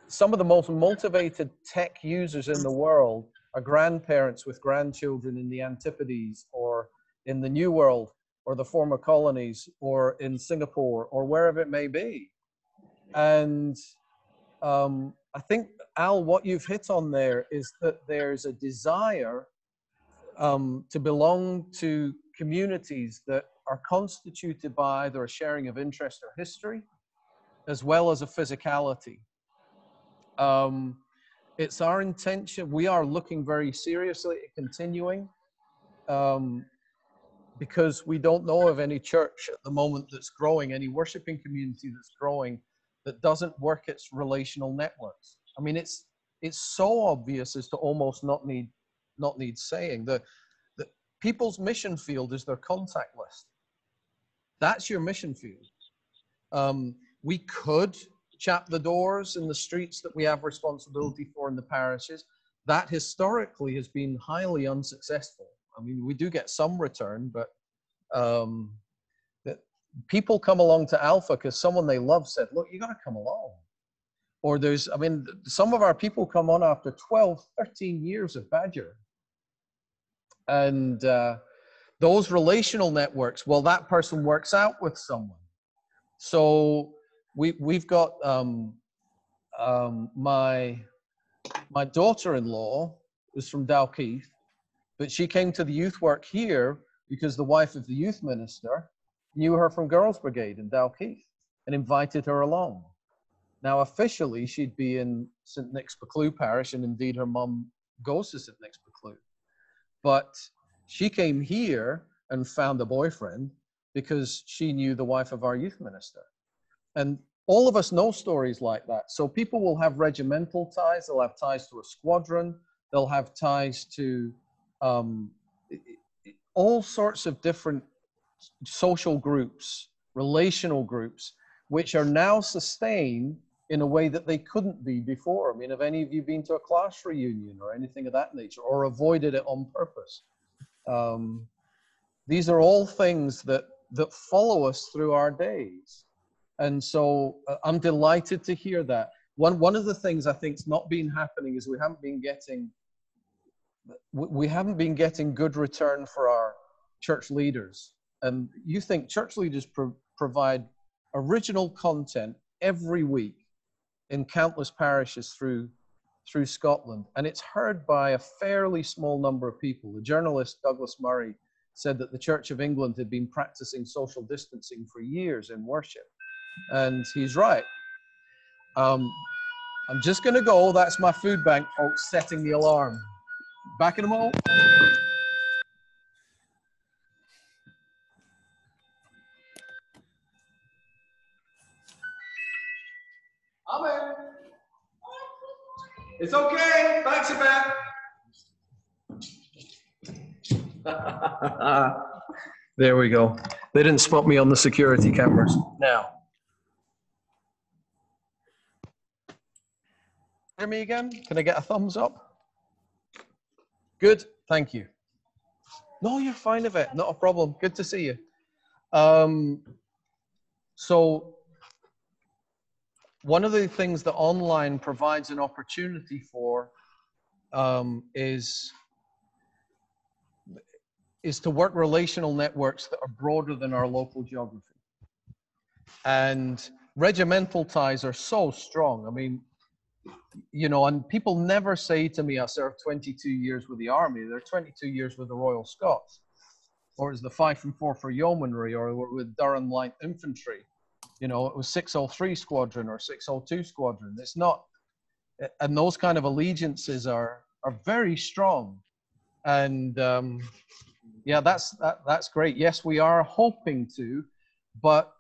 some of the most motivated tech users in the world are grandparents with grandchildren in the Antipodes or in the New World or the former colonies or in Singapore or wherever it may be. And I think, Al, what you've hit on there is that there's a desire to belong to communities that are constituted by either a sharing of interest or history, as well as a physicality. It's our intention. We are looking very seriously at continuing, because we don't know of any church at the moment that's growing, any worshiping community that's growing, that doesn't work its relational networks. I mean, it's so obvious as to almost not need saying. The people's mission field is their contact list. That's your mission field. We could chap the doors in the streets that we have responsibility for in the parishes. That historically has been highly unsuccessful. I mean, we do get some return, but that people come along to Alpha because someone they love said, look, you got to come along. Or some of our people come on after 12, 13 years of Badger. And those relational networks, well, that person works out with someone. So we've got my daughter-in-law is from Dalkeith, but she came to the youth work here because the wife of the youth minister knew her from Girls Brigade in Dalkeith and invited her along. Now, officially, she'd be in St. Nick's Buccleuch Parish, and indeed her mum goes to St. Nick's Buccleuch. But she came here and found a boyfriend because she knew the wife of our youth minister. And all of us know stories like that. So people will have regimental ties, they'll have ties to a squadron, they'll have ties to all sorts of different social groups, relational groups, which are now sustained in a way that they couldn't be before. I mean, have any of you been to a class reunion or anything of that nature, or avoided it on purpose? These are all things that follow us through our days. And so I'm delighted to hear that. One of the things I think's not been happening is we haven't been getting good return for our church leaders. And you think church leaders provide original content every week in countless parishes through Scotland, and it's heard by a fairly small number of people. The journalist Douglas Murray said that the Church of England had been practicing social distancing for years in worship, and he's right. I'm just going to go. That's my food bank, folks, setting the alarm. Back in a moment. Amen. It's okay. Thanks, Yvette. There we go. They didn't spot me on the security cameras. Now. Hear me again? Can I get a thumbs up? Good. Thank you. No, you're fine, Yvette. Not a problem. Good to see you. So one of the things that online provides an opportunity for is to work relational networks that are broader than our local geography. And regimental ties are so strong. I mean, you know, and people never say to me, I served 22 years with the Army. They're 22 years with the Royal Scots, or it's the 5 and 4 for Yeomanry, or with Durham Light Infantry. You know, it was 603 Squadron or 602 Squadron. It's not, and those kind of allegiances are very strong. And yeah, that's great. Yes, we are hoping to, but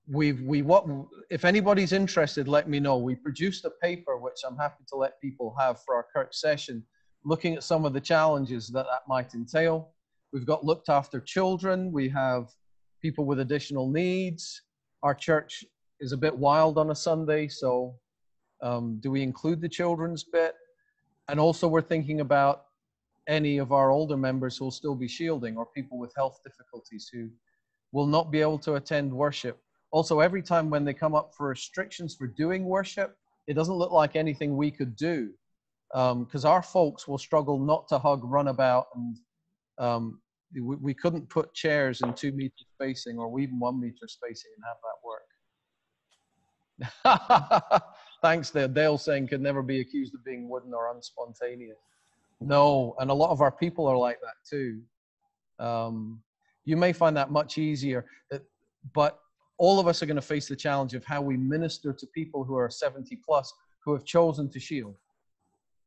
if anybody's interested, let me know. We produced a paper, which I'm happy to let people have for our Kirk session, looking at some of the challenges that might entail. We've got looked after children. We have people with additional needs. Our church is a bit wild on a Sunday, so do we include the children's bit? And also we're thinking about any of our older members who will still be shielding, or people with health difficulties who will not be able to attend worship. Also, every time when they come up for restrictions for doing worship, it doesn't look like anything we could do, because our folks will struggle not to hug, run about, and we couldn't put chairs in 2 meter spacing or even 1 meter spacing and have that work. Thanks there. Dale saying could never be accused of being wooden or unspontaneous. No, and a lot of our people are like that too. You may find that much easier, but all of us are going to face the challenge of how we minister to people who are 70 plus, who have chosen to shield.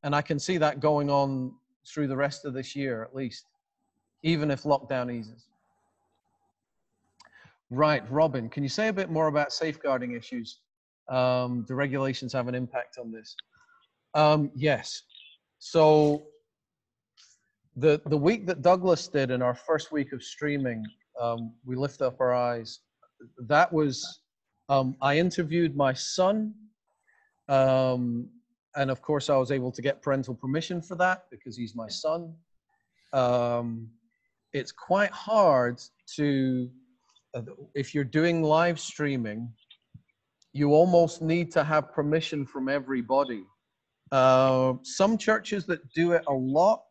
And I can see that going on through the rest of this year, at least, even if lockdown eases. Right, Robin, can you say a bit more about safeguarding issues? Do regulations have an impact on this? Yes. So the week that Douglas did in our first week of streaming, we lift up our eyes. That was, I interviewed my son, and of course I was able to get parental permission for that because he's my son. It's quite hard to, if you're doing live streaming, you almost need to have permission from everybody. Some churches that do it a lot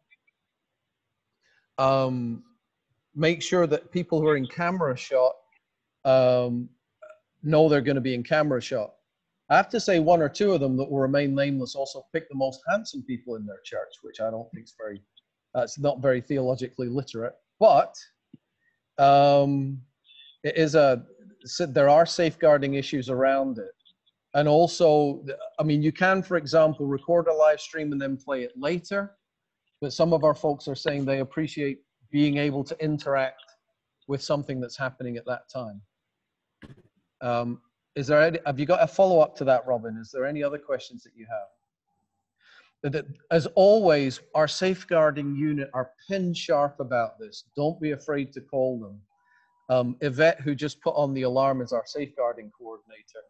make sure that people who are in camera shot know they're going to be in camera shot. I have to say one or two of them that will remain nameless also pick the most handsome people in their church, which I don't think is very, it's not very theologically literate, but it is there are safeguarding issues around it. And also, I mean, you can, for example, record a live stream and then play it later, but some of our folks are saying they appreciate being able to interact with something that's happening at that time. Have you got a follow-up to that, Robin? Is there any other questions that you have? As always, our safeguarding unit are pin sharp about this. Don't be afraid to call them. Yvette, who just put on the alarm, is our safeguarding coordinator.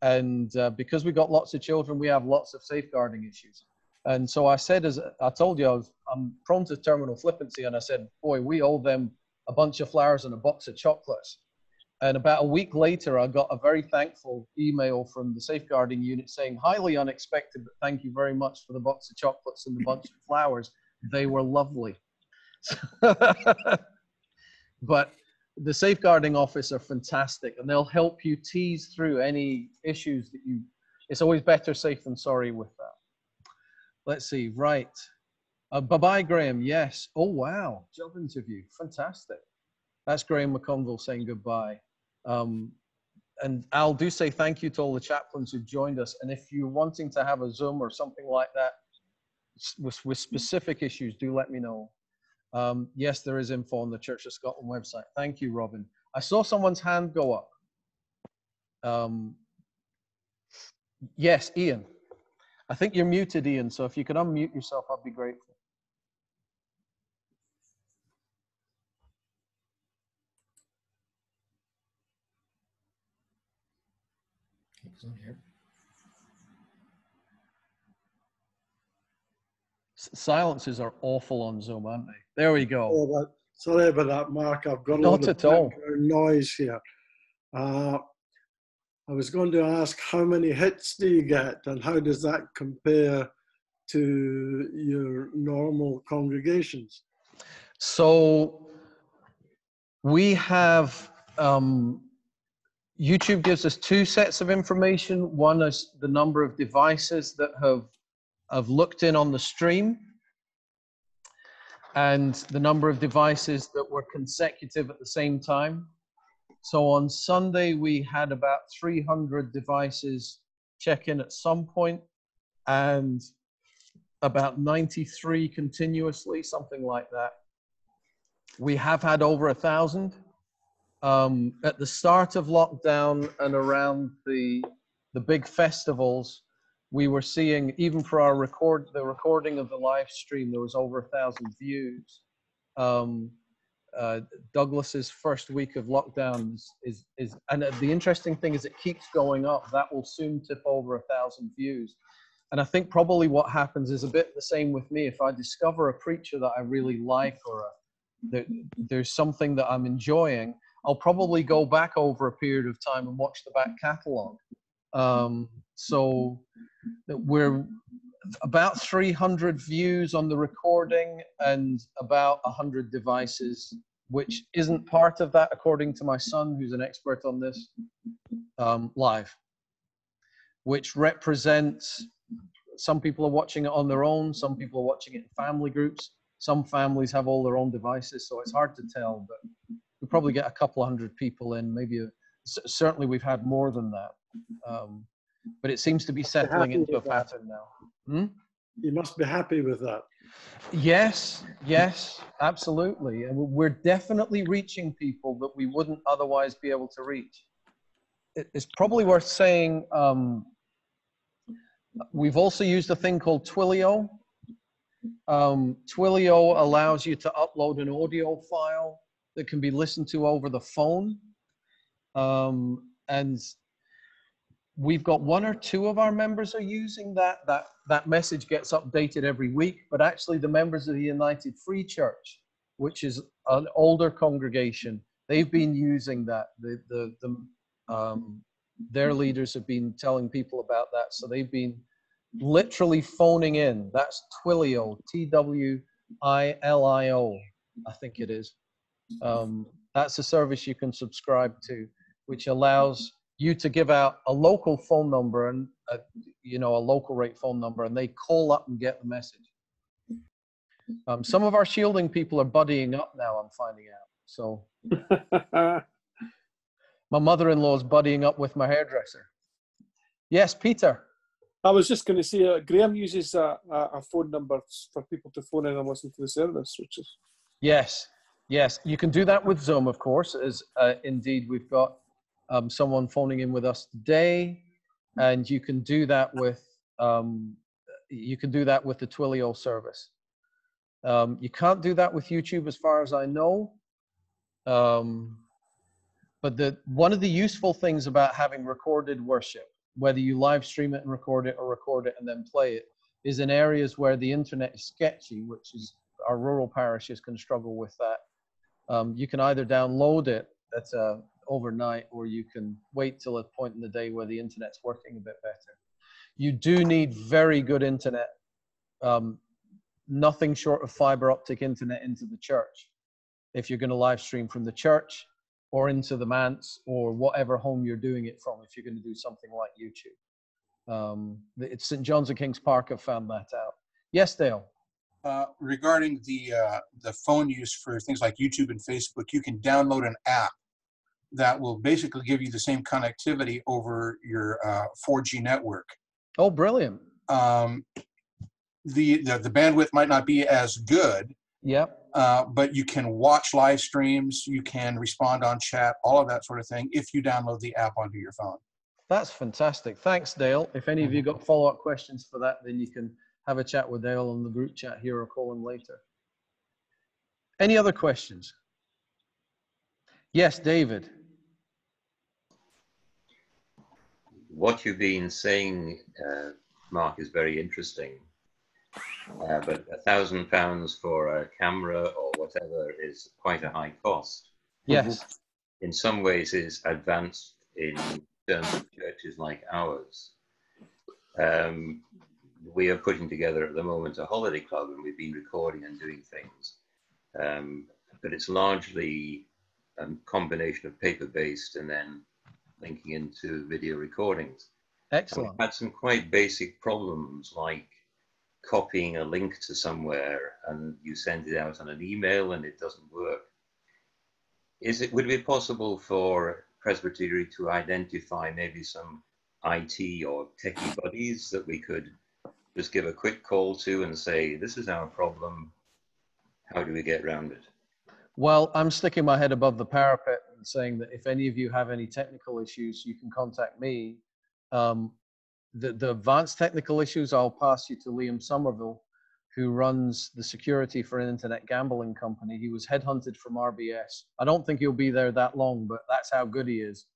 And because we've got lots of children, we have lots of safeguarding issues. And so I said, as I told you, I'm prone to terminal flippancy. And I said, boy, we owe them a bunch of flowers and a box of chocolates. And about a week later, I got a very thankful email from the safeguarding unit saying, highly unexpected, but thank you very much for the box of chocolates and the bunch of flowers. They were lovely. But the safeguarding office are fantastic, and they'll help you tease through any issues that it's always better safe than sorry with that. Let's see, right. Bye-bye, Graham, yes. Oh, wow, job interview, fantastic. That's Graham McConville saying goodbye. And Al, do say thank you to all the chaplains who've joined us. And if you're wanting to have a Zoom or something like that with specific issues, do let me know. Yes, there is info on the Church of Scotland website. Thank you, Robin. I saw someone's hand go up. Yes, Ian. I think you're muted, Ian. So if you could unmute yourself, I'd be grateful. Silences are awful on Zoom, aren't they? There we go. Sorry about that, Mark. I've got a lot of background noise here. I was going to ask, how many hits do you get, and how does that compare to your normal congregations? So we have, YouTube gives us two sets of information. One is the number of devices that have looked in on the stream, and the number of devices that were consecutive at the same time. So on Sunday, we had about 300 devices check in at some point, and about 93 continuously, something like that. We have had over 1,000. At the start of lockdown and around the big festivals, we were seeing, even for our the recording of the live stream, there was over 1,000 views. Douglas's first week of lockdown is and the interesting thing is it keeps going up. That will soon tip over 1,000 views. And I think probably what happens is a bit the same with me. If I discover a preacher that I really like, or there's something that I'm enjoying, I'll probably go back over a period of time and watch the back catalog. So we're about 300 views on the recording and about 100 devices, which isn't part of that, according to my son, who's an expert on this, live, which represents, some people are watching it on their own, some people are watching it in family groups, some families have all their own devices, so it's hard to tell, but we probably get a couple hundred people in, maybe, certainly we've had more than that. but it seems to be settling into a pattern now. You must be happy with that. Yes, yes, absolutely. And we're definitely reaching people that we wouldn't otherwise be able to reach. It's probably worth saying, we've also used a thing called Twilio. Twilio allows you to upload an audio file that can be listened to over the phone. And we've got 1 or 2 of our members are using that. That message gets updated every week, but actually the members of the United Free Church, which is an older congregation, they've been using that. Their leaders have been telling people about that. So they've been literally phoning in. That's Twilio, Twilio, I think it is. That's a service you can subscribe to, which allows you to give out a local phone number and a local rate phone number, and they call up and get the message. Some of our shielding people are buddying up now, I'm finding out. So my mother-in-law is buddying up with my hairdresser. Yes, Peter. I was just going to say, Graham uses a phone number for people to phone in and listen to the service, which is... Yes, yes. You can do that with Zoom, of course, as indeed we've got someone phoning in with us today, and you can do that with the Twilio service. You can't do that with YouTube, as far as I know. But one of the useful things about having recorded worship, whether you live stream it and record it or record it and then play it, is in areas where the internet is sketchy, which is our rural parishes can struggle with that. You can either download it overnight, or you can wait till a point in the day where the internet's working a bit better. You do need very good internet, nothing short of fiber optic internet into the church if you're going to live stream from the church or into the manse or whatever home you're doing it from, if you're going to do something like YouTube. It's St. John's of Kings Park have found that out. Yes, Dale? Regarding the phone use for things like YouTube and Facebook, you can download an app that will basically give you the same connectivity over your 4G network. Oh, brilliant. The bandwidth might not be as good. Yep. But you can watch live streams, you can respond on chat, all of that sort of thing, if you download the app onto your phone. That's fantastic. Thanks, Dale. If any of you got follow-up questions for that, then you can have a chat with Dale on the group chat here or call him later. Any other questions? Yes, David. What you've been saying, Mark, is very interesting. But £1,000 for a camera or whatever is quite a high cost. Yes. In some ways is advanced in terms of churches like ours. We are putting together at the moment a holiday club, and we've been recording and doing things. But it's largely a combination of paper-based and then linking into video recordings. Excellent. And we've had some quite basic problems, like copying a link to somewhere and you send it out on an email and it doesn't work. Would it be possible for Presbytery to identify maybe some IT or techie buddies that we could just give a quick call to and say, this is our problem, how do we get around it? Well, I'm sticking my head above the parapet and saying that if any of you have any technical issues, you can contact me. The advanced technical issues, I'll pass you to Liam Somerville, who runs the security for an internet gambling company. He was headhunted from RBS. I don't think he'll be there that long, but that's how good he is,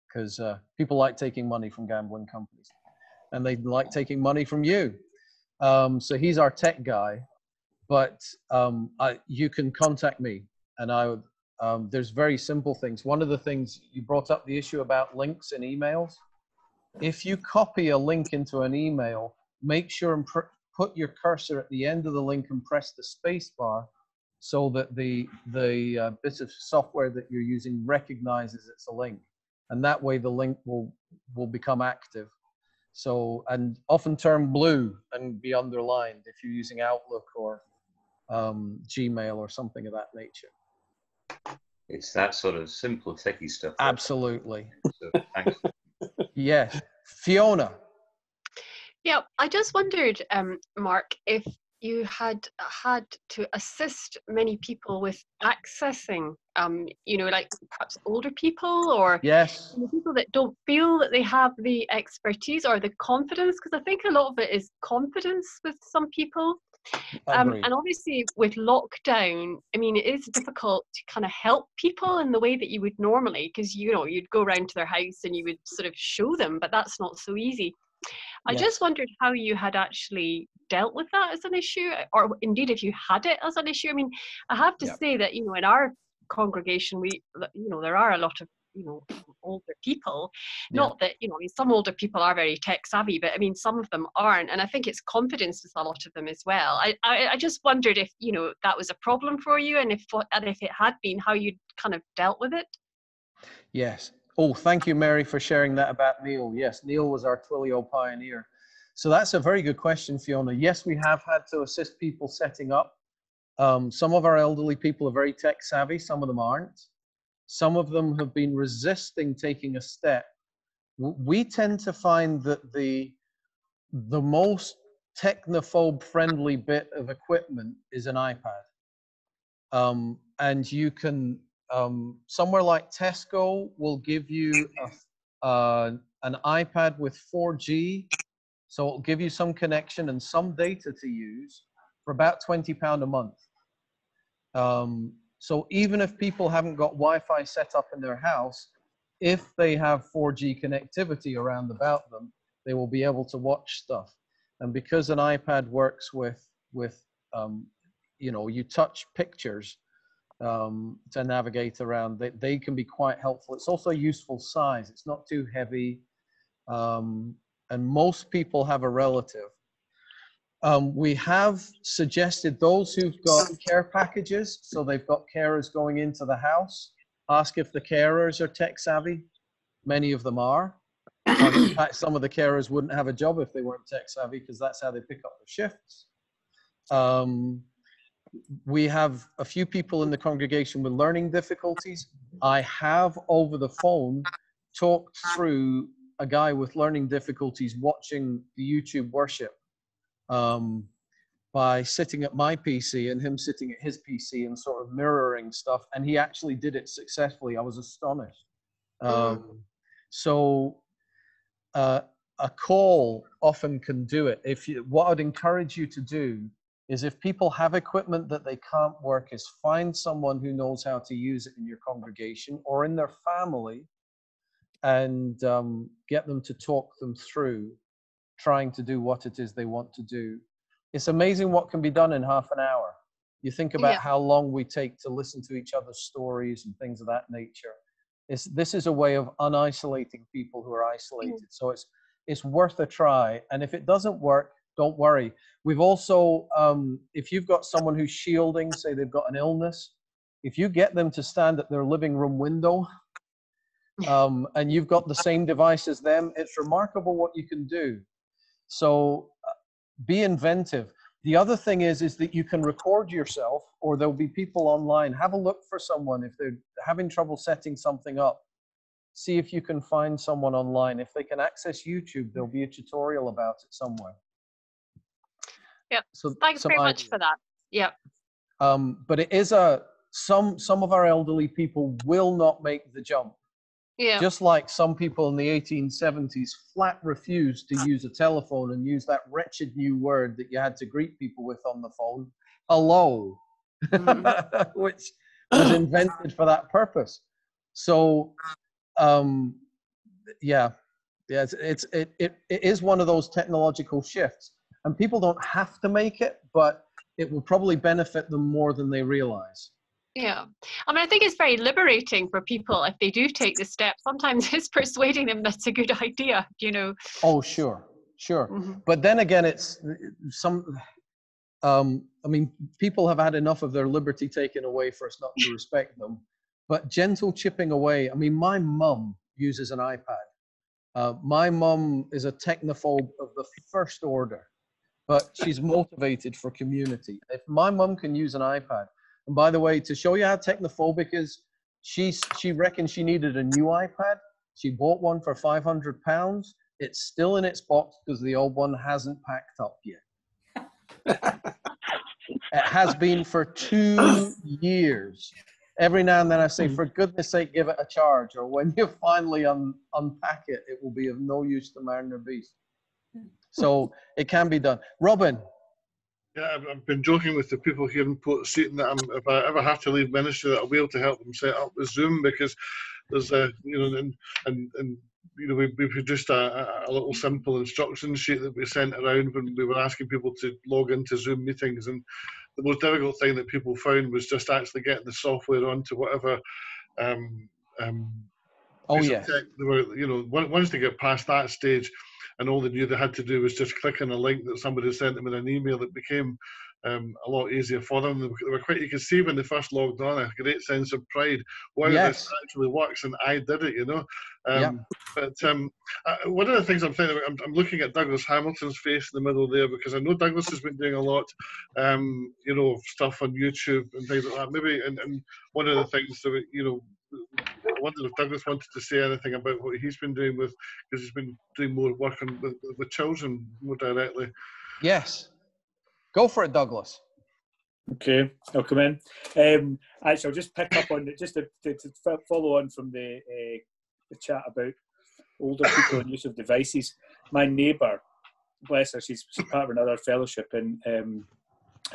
because people like taking money from gambling companies, and they like taking money from you. So he's our tech guy, but you can contact me, and there's very simple things. One of the things you brought up, the issue about links in emails. If you copy a link into an email, make sure and put your cursor at the end of the link and press the space bar so that the bit of software that you're using recognizes it's a link. And that way the link will become active. So, and often turn blue and be underlined if you're using Outlook or Gmail or something of that nature. It's that sort of simple techie stuff. Absolutely. So, thanks. Yes. Fiona. Yeah, I just wondered, Mark, if you had to assist many people with accessing, like perhaps older people or yes, people that don't feel that they have the expertise or the confidence, because I think a lot of it is confidence with some people. And obviously with lockdown, I mean, it is difficult to kind of help people in the way that you would normally, because, you'd go around to their house and you would sort of show them, but that's not so easy. I just wondered how you had actually dealt with that as an issue, or indeed if you had it as an issue. I mean, I have to say that, in our congregation, there are a lot of, older people. Not that, some older people are very tech savvy, but I mean, some of them aren't. And I think it's confidence with a lot of them as well. I just wondered if, that was a problem for you, and if it had been, how you'd kind of dealt with it. Yes. Oh, thank you, Mary, for sharing that about Neil. Yes, Neil was our Twilio pioneer. So that's a very good question, Fiona. Yes, we have had to assist people setting up. Some of our elderly people are very tech savvy. Some of them aren't. Some of them have been resisting taking a step. We tend to find that the most technophobe-friendly bit of equipment is an iPad. And you can... somewhere like Tesco will give you an iPad with 4G, so it'll give you some connection and some data to use for about £20 a month. So even if people haven't got Wi-Fi set up in their house, if they have 4G connectivity around about them, they will be able to watch stuff. And because an iPad works with you touch pictures, to navigate around, they can be quite helpful. It's also a useful size. It's not too heavy. And most people have a relative. We have suggested those who've got care packages, so they've got carers going into the house, ask if the carers are tech savvy. Many of them are. In fact, some of the carers wouldn't have a job if they weren't tech savvy, because that's how they pick up their shifts. We have a few people in the congregation with learning difficulties. I have, over the phone, talked through a guy with learning difficulties watching the YouTube worship by sitting at my PC and him sitting at his PC and sort of mirroring stuff. And he actually did it successfully. I was astonished. So a call often can do it. What I'd encourage you to do is, if people have equipment that they can't work, is find someone who knows how to use it in your congregation or in their family, and get them to talk them through trying to do what it is they want to do. It's amazing what can be done in half an hour. You think about how long we take to listen to each other's stories and things of that nature. This is a way of unisolating people who are isolated. So it's worth a try. And if it doesn't work, don't worry. We've also, if you've got someone who's shielding, say they've got an illness, if you get them to stand at their living room window, and you've got the same device as them, it's remarkable what you can do. So be inventive. The other thing is that you can record yourself, or there'll be people online. Have a look for someone. If they're having trouble setting something up, see if you can find someone online. If they can access YouTube, there'll be a tutorial about it somewhere. Yeah, so thanks very much for that. Yeah. But it is some of our elderly people will not make the jump. Yeah. Just like some people in the 1870s flat refused to use a telephone and use that wretched new word that you had to greet people with on the phone, hello, which was invented for that purpose. So, it is one of those technological shifts, and people don't have to make it, but it will probably benefit them more than they realize. Yeah. I mean, I think it's very liberating for people if they do take the step. Sometimes it's persuading them that's a good idea, Oh, sure. But then again, it's I mean, people have had enough of their liberty taken away for us not to respect them. But gentle chipping away. I mean, my mum uses an iPad. My mum is a technophobe of the first order, but she's motivated for community. If my mum can use an iPad, and by the way, to show you how technophobic is, she reckons she needed a new iPad. She bought one for £500. It's still in its box because the old one hasn't packed up yet. It has been for 2 years. Every now and then I say, for goodness sake, give it a charge. Or when you finally unpack it, it will be of no use to man or beast. So it can be done. Robin. Yeah, I've been joking with the people here in Port Seton that if I ever have to leave ministry, that I'll be able to help them set up with Zoom, because there's we produced a little simple instruction sheet that we sent around when we were asking people to log into Zoom meetings, and the most difficult thing that people found was just actually getting the software onto whatever piece of tech they were, once they get past that stage, and all they knew they had to do was just click on a link that somebody sent them in an email, it became a lot easier for them. They were quite, you could see when they first logged on, a great sense of pride. Wow, this actually works, and I did it, But one of the things I'm thinking, I'm looking at Douglas Hamilton's face in the middle there, because I know Douglas has been doing a lot, stuff on YouTube and things like that. Maybe, and one of the things that, I wondered if Douglas wanted to say anything about what he's been doing because he's been doing more work with children more directly. Yes. Go for it, Douglas. Okay, I'll come in. Actually, I'll just pick up on it, just to follow on from the chat about older people and use of devices. My neighbour, bless her, she's part of another fellowship in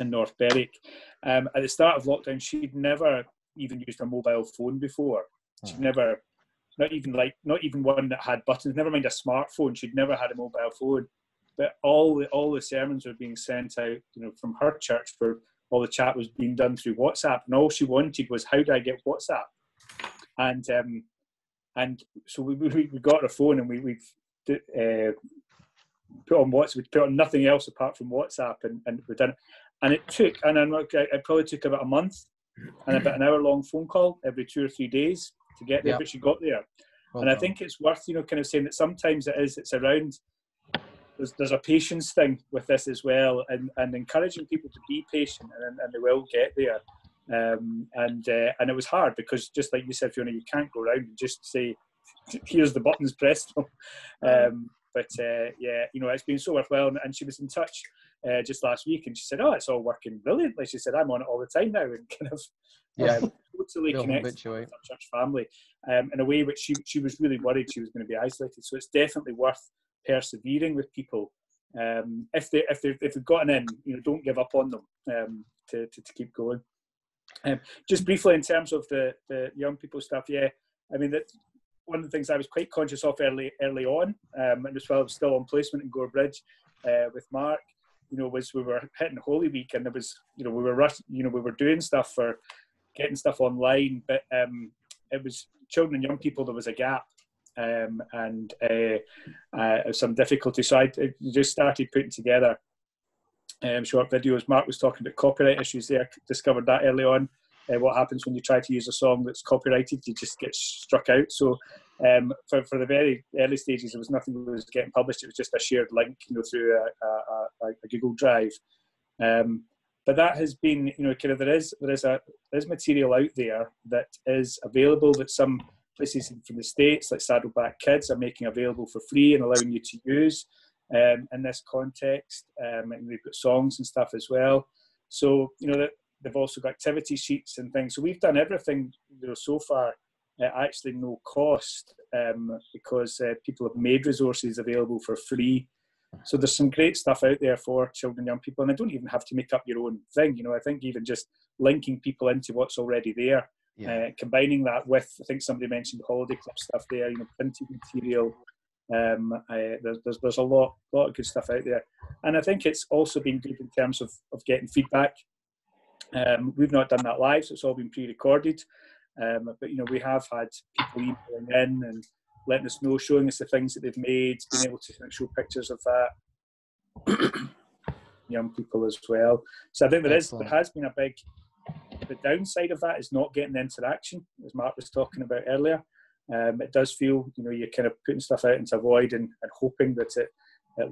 North Berwick. At the start of lockdown, she'd never even used a mobile phone before. She'd never, not even one that had buttons, never mind a smartphone. She'd never had a mobile phone. But all the sermons were being sent out, from her church, where all the chat was being done through WhatsApp, and all she wanted was, how do I get WhatsApp? And so we got her phone, and we put on WhatsApp. We put on nothing else apart from WhatsApp, and we done it. And it took, and it probably took about a month and about an hour-long phone call every 2 or 3 days to get there, but she got there. Well, and I think it's worth, kind of saying that sometimes it's around. There's a patience thing with this as well, and encouraging people to be patient, and they will get there. And it was hard because, just like you said, Fiona, you can't go around and just say, "Here's the buttons, press them." But it's been so worthwhile. And she was in touch just last week, and she said, "Oh, it's all working brilliantly." She said, "I'm on it all the time now," and kind of totally connected to our church family in a way which she was really worried she was going to be isolated. So it's definitely worth persevering with people. If they've gotten in, don't give up on them, to keep going. Just briefly, in terms of the young people stuff, I mean, that one of the things I was quite conscious of early on, and as well, I was still on placement in Gorebridge with Mark, was we were hitting Holy Week, and there was, we were doing stuff for getting stuff online, but it was children and young people, there was a gap. And some difficulty. So I just started putting together short videos. Mark was talking about copyright issues there. Discovered that early on. What happens when you try to use a song that's copyrighted? You just get struck out. So for the very early stages, there was nothing that was getting published. It was just a shared link, through a Google Drive. But that has been, kind of there is material out there that is available that some places from the States, like Saddleback Kids, are making available for free and allowing you to use in this context. And we've got songs and stuff as well. So, they've also got activity sheets and things. So we've done everything, so far at actually no cost, because people have made resources available for free. So there's some great stuff out there for children and young people. And I don't even have to make up your own thing. I think even just linking people into what's already there. Combining that with, I think somebody mentioned holiday club stuff there, printed material. There's a lot of good stuff out there, and I think it's also been good in terms of getting feedback. We've not done that live, so it's all been pre-recorded. But we have had people emailing in and letting us know, showing us the things that they've made, being able to show pictures of that. Young people as well. So I think there has been a big. The downside of that is not getting the interaction, as Mark was talking about earlier. It does feel, you're kind of putting stuff out into a void and hoping that it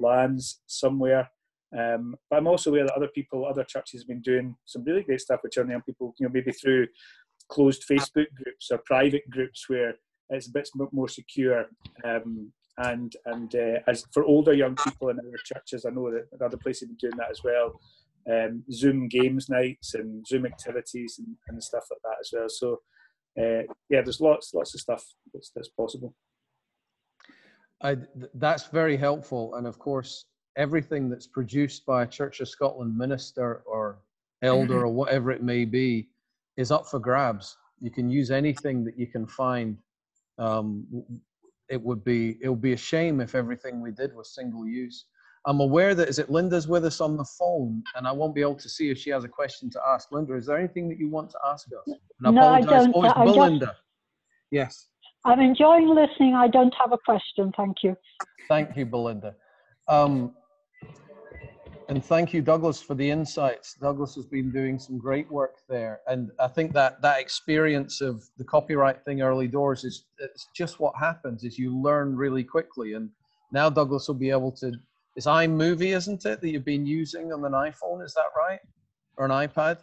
lands somewhere. But I'm also aware that other churches have been doing some really great stuff with children and young people, maybe through closed Facebook groups or private groups where it's a bit more secure. And And as for older young people in our churches, I know that other places have been doing that as well. Zoom games nights and Zoom activities and stuff like that as well. So yeah, there's lots of stuff that's possible. That's very helpful, and of course, everything that's produced by a Church of Scotland minister or elder or whatever it may be is up for grabs. You can use anything that you can find. It would be a shame if everything we did was single use. I'm aware that Linda's with us on the phone, and I won't be able to see if she has a question to ask. Linda, is there anything that you want to ask us? And no, I don't. Oh, it's Belinda. Yes. I'm enjoying listening. I don't have a question. Thank you. Thank you, Belinda. And thank you, Douglas, for the insights. Douglas has been doing some great work there. And I think that experience of the copyright thing early doors it's just what happens is you learn really quickly. And now Douglas will be able to, it's iMovie, isn't it, that you've been using on an iPhone? Is that right? Or an iPad?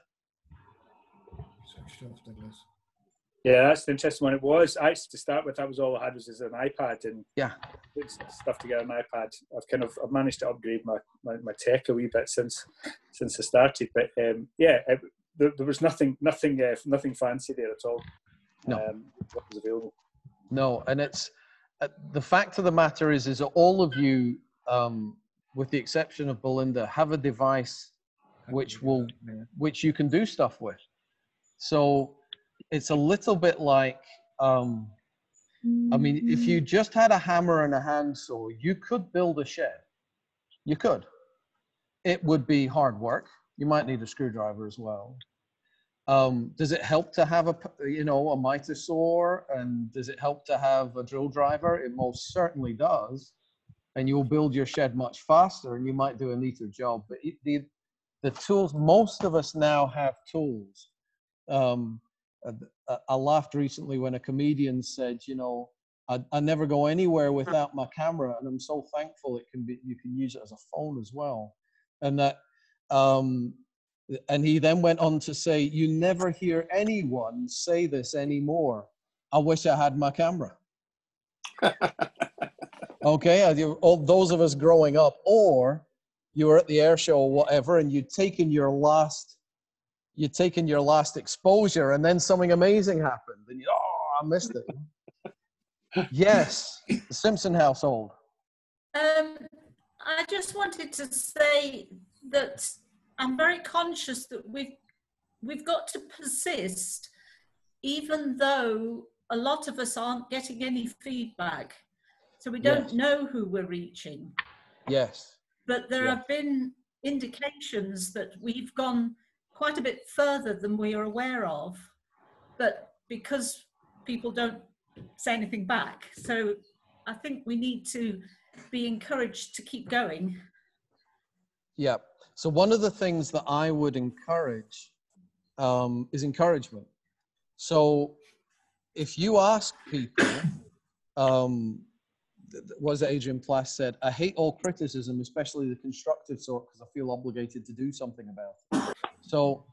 Yeah, that's the interesting one. It was, to start with, that was all I had was an iPad, and yeah, put stuff together on an iPad. I've managed to upgrade my tech a wee bit since I started, but yeah, there was nothing fancy there at all. No, what was available. No, and it's the fact of the matter is that all of you, with the exception of Belinda, have a device which you can do stuff with. So it's a little bit like, I mean, if you just had a hammer and a handsaw, you could build a shed. You could. It would be hard work. You might need a screwdriver as well. Does it help to have a miter saw, and does it help to have a drill driver? It most certainly does. And you'll build your shed much faster, and you might do a neater job. But the tools, most of us now have tools. I laughed recently when a comedian said, I never go anywhere without my camera, and I'm so thankful you can use it as a phone as well. And that, and he then went on to say, you never hear anyone say this anymore. I wish I had my camera. Okay, all those of us growing up, or you were at the air show or whatever, and you'd taken your last exposure, and then something amazing happened, and I missed it. Yes, the Simpson household. I just wanted to say that I'm very conscious that we've got to persist, even though a lot of us aren't getting any feedback, so we don't know who we're reaching. Yes. But there have been indications that we've gone quite a bit further than we are aware of, but because people don't say anything back. So I think we need to be encouraged to keep going. Yeah. So one of the things that I would encourage is encouragement. So if you ask people, was it Adrian Plass said, I hate all criticism, especially the constructive sort, because I feel obligated to do something about it. So,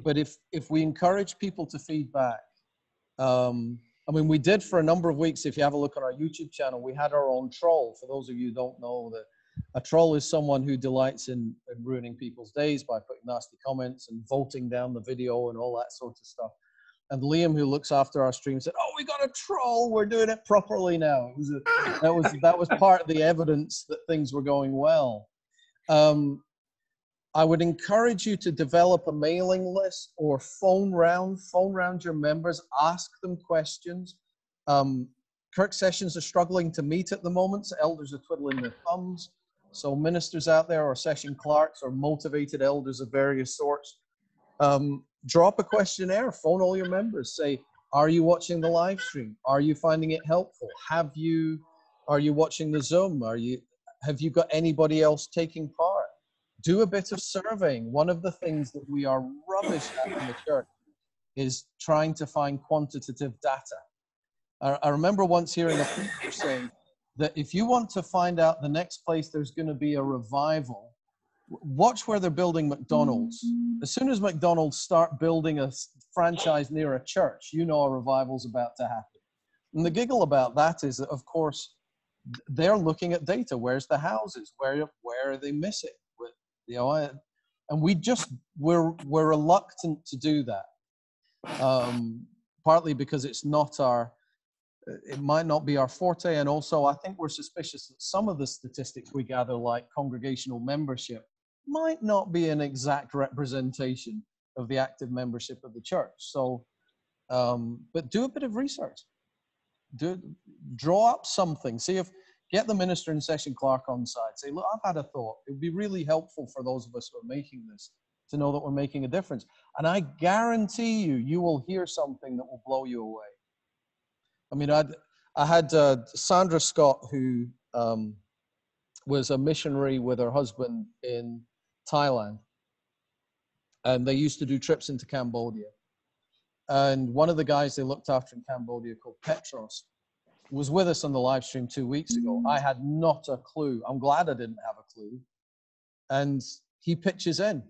but if we encourage people to feedback, I mean, we did for a number of weeks. If you have a look on our YouTube channel, we had our own troll. For those of you who don't know, that a troll is someone who delights in ruining people's days by putting nasty comments and voting down the video and all that sort of stuff. And Liam, who looks after our stream, said, "Oh, we got a troll. We're doing it properly now." That was part of the evidence that things were going well. I would encourage you to develop a mailing list or phone round your members, ask them questions. Kirk sessions are struggling to meet at the moment, so elders are twiddling their thumbs. So ministers out there, or session clerks, or motivated elders of various sorts, drop a questionnaire, phone all your members, say, are you watching the live stream? Are you finding it helpful? Are you watching the Zoom? Have you got anybody else taking part? Do a bit of surveying. One of the things that we are rubbish at in the church is trying to find quantitative data. I remember once hearing a preacher saying that if you want to find out the next place there's going to be a revival, watch where they're building McDonald's. As soon as McDonald's start building a franchise near a church, you know a revival's about to happen. And the giggle about that is that, of course, they're looking at data. Where's the houses? Where are they missing? You know, and we're reluctant to do that. Partly because it might not be our forte, and also I think we're suspicious that some of the statistics we gather, like congregational membership, might not be an exact representation of the active membership of the church. So, but do a bit of research. Draw up something. Get the minister and session clerk on side. Say, look, I've had a thought. It would be really helpful for those of us who are making this to know that we're making a difference. And I guarantee you will hear something that will blow you away. I mean, I had Sandra Scott, who was a missionary with her husband in Thailand. And they used to do trips into Cambodia. And one of the guys they looked after in Cambodia, called Petros, was with us on the live stream 2 weeks ago. I had not a clue. I'm glad I didn't have a clue. And he pitches in.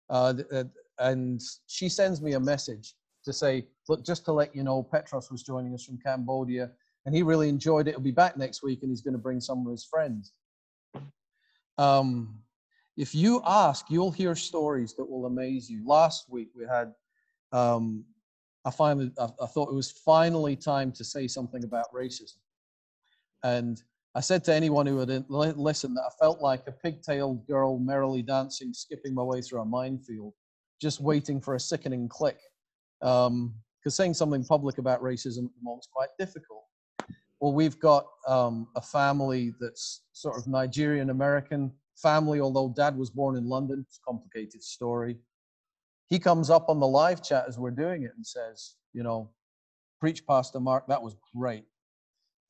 And she sends me a message to say, look, just to let you know, Petros was joining us from Cambodia, and he really enjoyed it. He'll be back next week, and he's going to bring some of his friends. If you ask, you'll hear stories that will amaze you. Last week we had, I thought it was finally time to say something about racism. And I said to anyone who would listen that I felt like a pigtailed girl merrily dancing, skipping my way through a minefield, just waiting for a sickening click. Because saying something public about racism at the moment is quite difficult. Well, we've got a family that's sort of Nigerian-American family, although dad was born in London. It's a complicated story. He comes up on the live chat as we're doing it and says, you know, preach, Pastor Mark, that was great.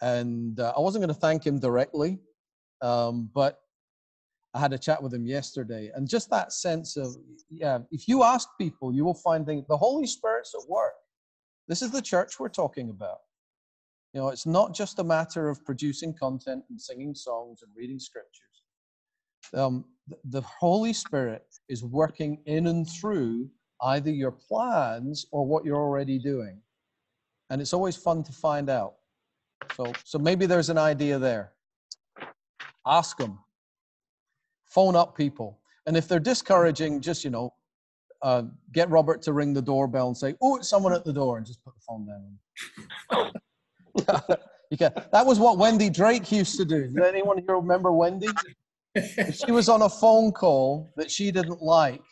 And I wasn't going to thank him directly, but I had a chat with him yesterday. And just that sense of, yeah, if you ask people, you will find the Holy Spirit's at work. This is the church we're talking about. You know, it's not just a matter of producing content and singing songs and reading scriptures. The Holy Spirit is working in and through either your plans or what you're already doing. And it's always fun to find out. So maybe there's an idea there. Ask them. Phone up people. And if they're discouraging, just, you know, get Robert to ring the doorbell and say, oh, it's someone at the door, and just put the phone down. You can. That was what Wendy Drake used to do. Does anyone here remember Wendy? If she was on a phone call that she didn't like,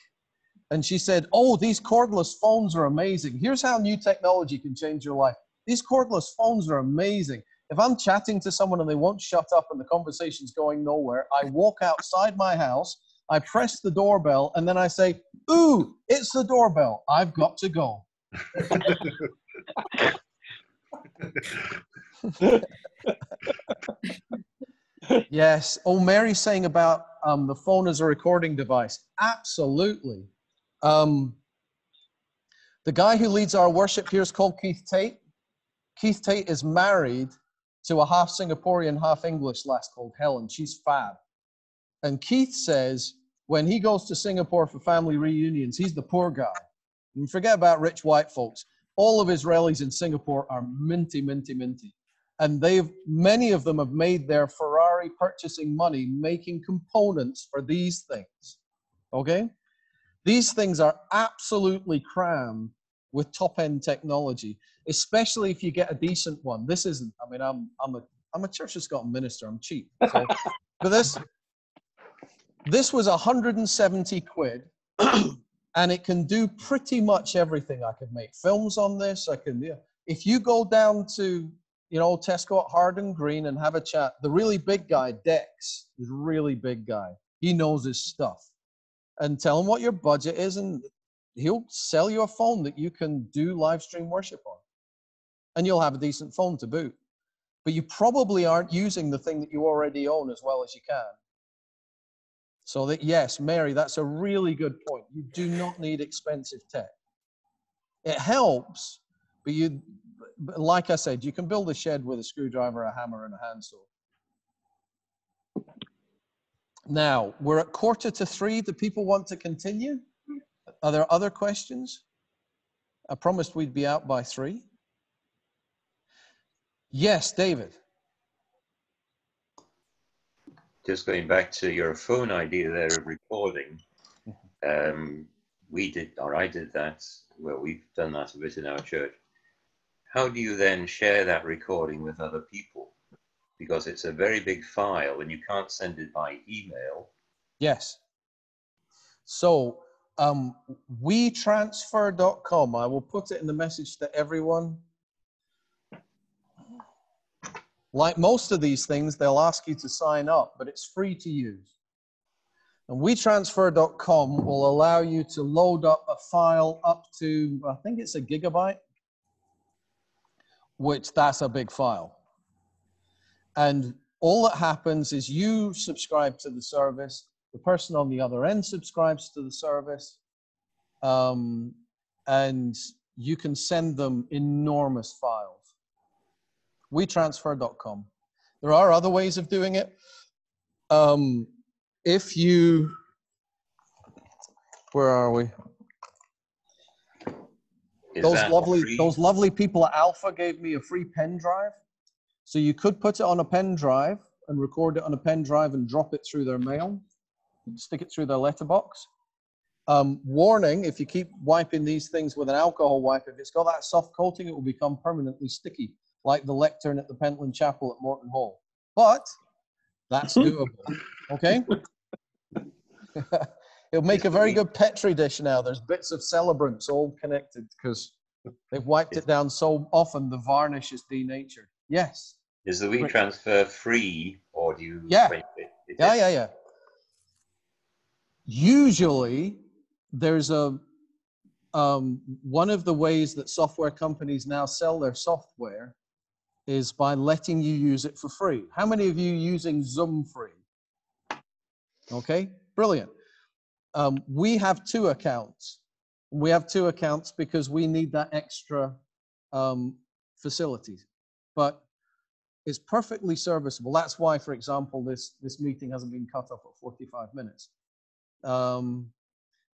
and she said, oh, these cordless phones are amazing. Here's how new technology can change your life. These cordless phones are amazing. If I'm chatting to someone and they won't shut up and the conversation's going nowhere, I walk outside my house, I press the doorbell, and then I say, ooh, it's the doorbell. I've got to go. Yes. Oh, Mary's saying about the phone as a recording device. Absolutely. The guy who leads our worship here is called Keith Tate. Keith Tate is married to a half Singaporean, half English lass called Helen. She's fab. And Keith says when he goes to Singapore for family reunions, he's the poor guy. And forget about rich white folks. All of Israelis in Singapore are minty, minty, minty. And many of them have made their Ferrari purchasing money making components for these things. Okay? These things are absolutely crammed with top-end technology, especially if you get a decent one. This isn't, I mean, I'm a Church of Scotland minister, I'm cheap. So, but this was 170 quid, and it can do pretty much everything. I could make films on this. If you go down to, you know, Tesco at Harding Green and have a chat, the really big guy, Dex, is a really big guy. He knows his stuff. And tell him what your budget is, and he'll sell you a phone that you can do live stream worship on. And you'll have a decent phone to boot. But you probably aren't using the thing that you already own as well as you can. So that, yes, Mary, that's a really good point. You do not need expensive tech. It helps, but like I said, you can build a shed with a screwdriver, a hammer, and a handsaw. Now, we're at 2:45. Do people want to continue? Are there other questions? I promised we'd be out by 3. Yes, David. just going back to your phone idea there of recording, we did, or I did that, well, we've done that a bit in our church. How do you then share that recording with other people? Because it's a very big file and you can't send it by email. Yes. So WeTransfer.com, I will put it in the message to everyone. Like most of these things, they'll ask you to sign up, but it's free to use. And WeTransfer.com will allow you to load up a file up to, I think it's a gigabyte, which that's a big file. And all that happens is you subscribe to the service, the person on the other end subscribes to the service, and you can send them enormous files. WeTransfer.com. There are other ways of doing it. If you, where are we? Those lovely people at Alpha gave me a free pen drive. So you could put it on a pen drive and record it on a pen drive and drop it through their mail, stick it through their letterbox. Warning, if you keep wiping these things with an alcohol wipe, if it's got that soft coating, it will become permanently sticky, like the lectern at the Pentland Chapel at Morton Hall. But that's doable, okay? It'll make a very good Petri dish now. There's bits of celebrants all connected because they've wiped it down so often the varnish is denatured. Yes. Is the WeTransfer free, or do you? Yeah. Yeah. Usually, there's a one of the ways that software companies now sell their software is by letting you use it for free. How many of you using Zoom free? Okay, brilliant. We have 2 accounts. We have 2 accounts because we need that extra facilities. But it's perfectly serviceable. That's why, for example, this meeting hasn't been cut off at 45 minutes.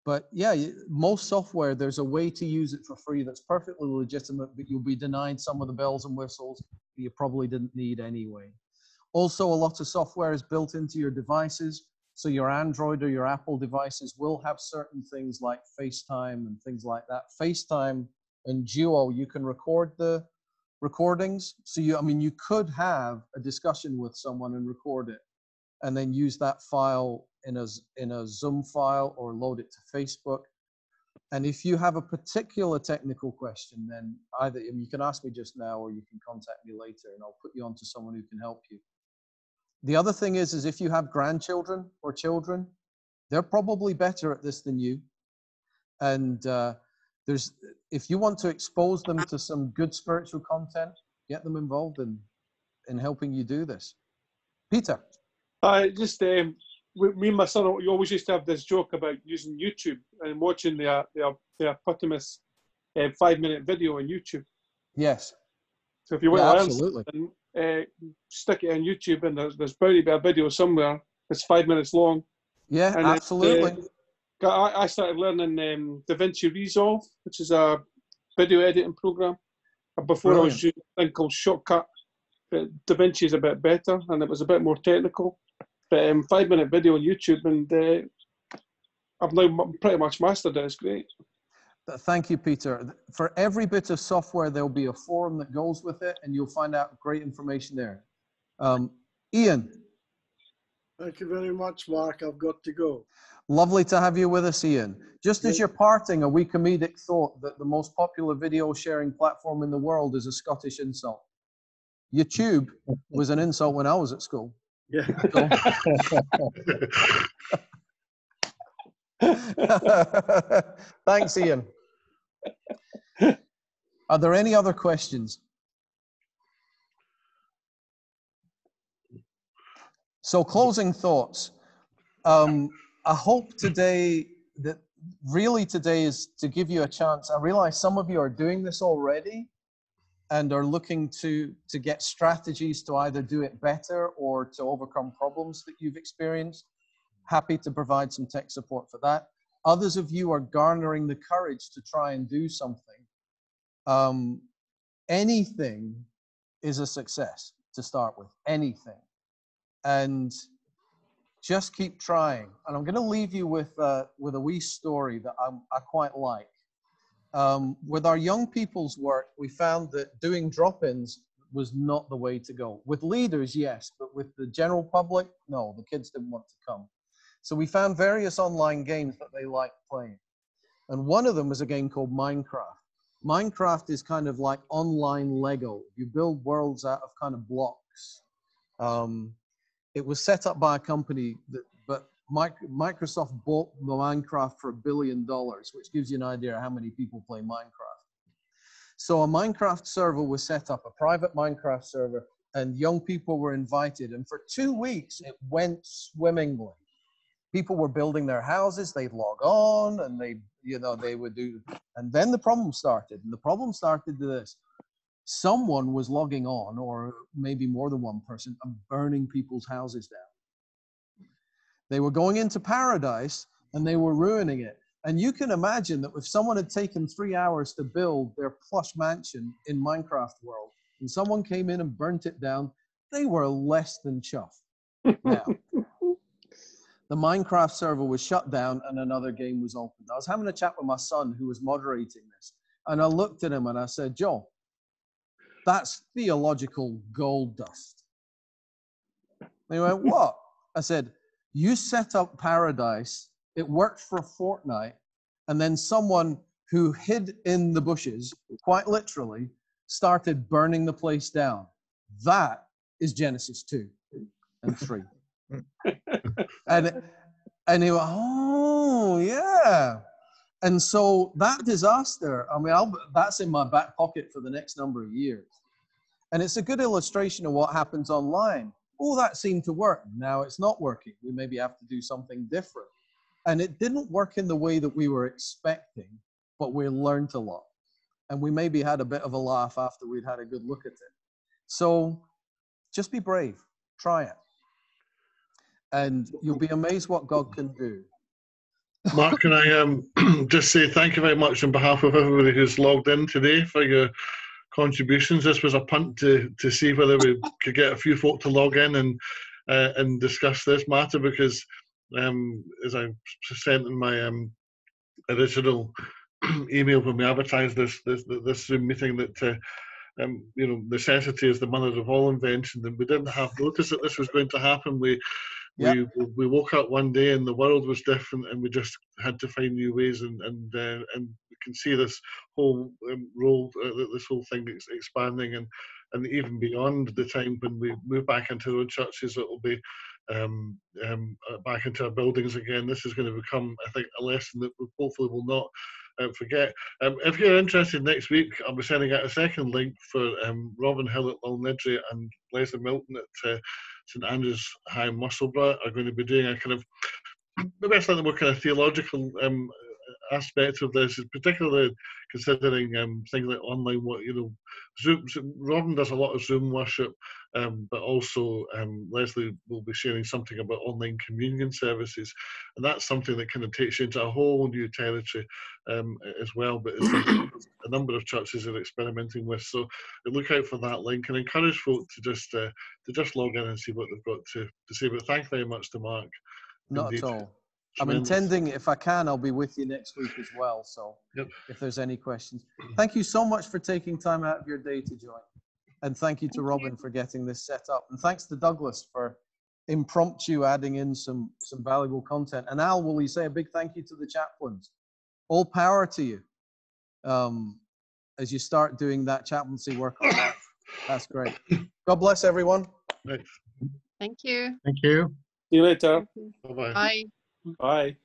But yeah, most software, there's a way to use it for free that's perfectly legitimate, but you'll be denied some of the bells and whistles that you probably didn't need anyway. Also, a lot of software is built into your devices. So your Android or your Apple devices will have certain things like FaceTime and things like that. FaceTime and Duo, you can record the recordings. So you could have a discussion with someone and record it and then use that file in a Zoom file or load it to Facebook. And if you have a particular technical question, then either you can ask me just now or you can contact me later and I'll put you on to someone who can help you. The other thing is if you have grandchildren or children, they're probably better at this than you. And if you want to expose them to some good spiritual content, get them involved in helping you do this. Peter. Me and my son, we always used to have this joke about using YouTube and watching the eponymous 5-minute video on YouTube. Yes. So if you want to learn something, stick it on YouTube, and there's bound to be a video somewhere that's 5 minutes long. Yeah, and absolutely. I started learning DaVinci Resolve, which is a video editing program. Before I was using a thing called Shortcut. DaVinci is a bit better, and it was a bit more technical. But 5-minute video on YouTube, and I've now pretty much mastered it. It's great. Thank you, Peter. For every bit of software, there'll be a forum that goes with it, and you'll find out great information there. Ian. Thank you very much, Mark. I've got to go. Lovely to have you with us, Ian. Just as you're parting, a wee comedic thought that the most popular video sharing platform in the world is a Scottish insult. YouTube was an insult when I was at school. Yeah. Thanks, Ian. Are there any other questions? So closing thoughts. I hope today is to give you a chance. I realize some of you are doing this already and are looking to get strategies to either do it better or to overcome problems that you've experienced. Happy to provide some tech support for that. Others of you are garnering the courage to try and do something. Anything is a success to start with, anything. And just keep trying. And I'm going to leave you with a wee story that I quite like. With our young people's work, we found that doing drop-ins was not the way to go. With leaders, yes, but with the general public, no, the kids didn't want to come. So we found various online games that they liked playing. And one of them was a game called Minecraft. Minecraft is kind of like online Lego. You build worlds out of kind of blocks. It was set up by a company, but Microsoft bought the Minecraft for $1 billion, which gives you an idea of how many people play Minecraft. So a Minecraft server was set up, a private Minecraft server, and young people were invited. And for 2 weeks, it went swimmingly. People were building their houses, they'd log on, and they would do, and then the problem started. And the problem started to this. Someone was logging on, or maybe more than one person, and burning people's houses down. They were going into paradise, and they were ruining it. And you can imagine that if someone had taken 3 hours to build their plush mansion in Minecraft world, and someone came in and burnt it down, they were less than chuffed. Now, the Minecraft server was shut down and another game was opened. I was having a chat with my son who was moderating this, and I looked at him and I said, Joe, that's theological gold dust. And he went, what? I said, you set up paradise, it worked for a fortnight, and then someone who hid in the bushes, quite literally, started burning the place down. That is Genesis 2 and 3. And he went, oh, yeah. And so that disaster, I mean, that's in my back pocket for the next number of years. And it's a good illustration of what happens online. Oh, that seemed to work. Now it's not working. We maybe have to do something different. And it didn't work in the way that we were expecting, but we learned a lot. And we maybe had a bit of a laugh after we'd had a good look at it. So just be brave. Try it. And you'll be amazed what God can do. Mark, can I just say thank you very much on behalf of everybody who's logged in today for your contributions. This was a punt to see whether we could get a few folk to log in and discuss this matter, because as I sent in my original email when we advertised this Zoom meeting, that necessity is the mother of all invention, and we didn't have notice that this was going to happen. We woke up one day and the world was different, and we just had to find new ways, and we can see this whole this whole thing expanding, and even beyond the time when we move back into our own churches, it will be back into our buildings again. This is going to become, I think, a lesson that we hopefully will not forget. If you're interested, next week I'll be sending out a second link for Robin Hill at Longniddry and Leslie Milton at St Andrew's High Musselburgh are going to be doing a kind of, maybe a slightly more kind of theological aspect of this, particularly considering things like online, Zoom. Robin does a lot of Zoom worship, but also Leslie will be sharing something about online communion services, and that's something that kind of takes you into a whole new territory as well, but it's something a number of churches are experimenting with. So look out for that link, and encourage folk to just log in and see what they've got to say. But thanks very much to Mark. Not Indeed. at all. I'm intending, if I can, I'll be with you next week as well. So if there's any questions. Thank you so much for taking time out of your day to join. And thank you to Robin for getting this set up. And thanks to Douglas for impromptu adding in some valuable content. And Al, will you say a big thank you to the chaplains? All power to you as you start doing that chaplaincy work on that. That's great. God bless everyone. Thank you. Thank you. See you later. Bye-bye. Bye. Bye.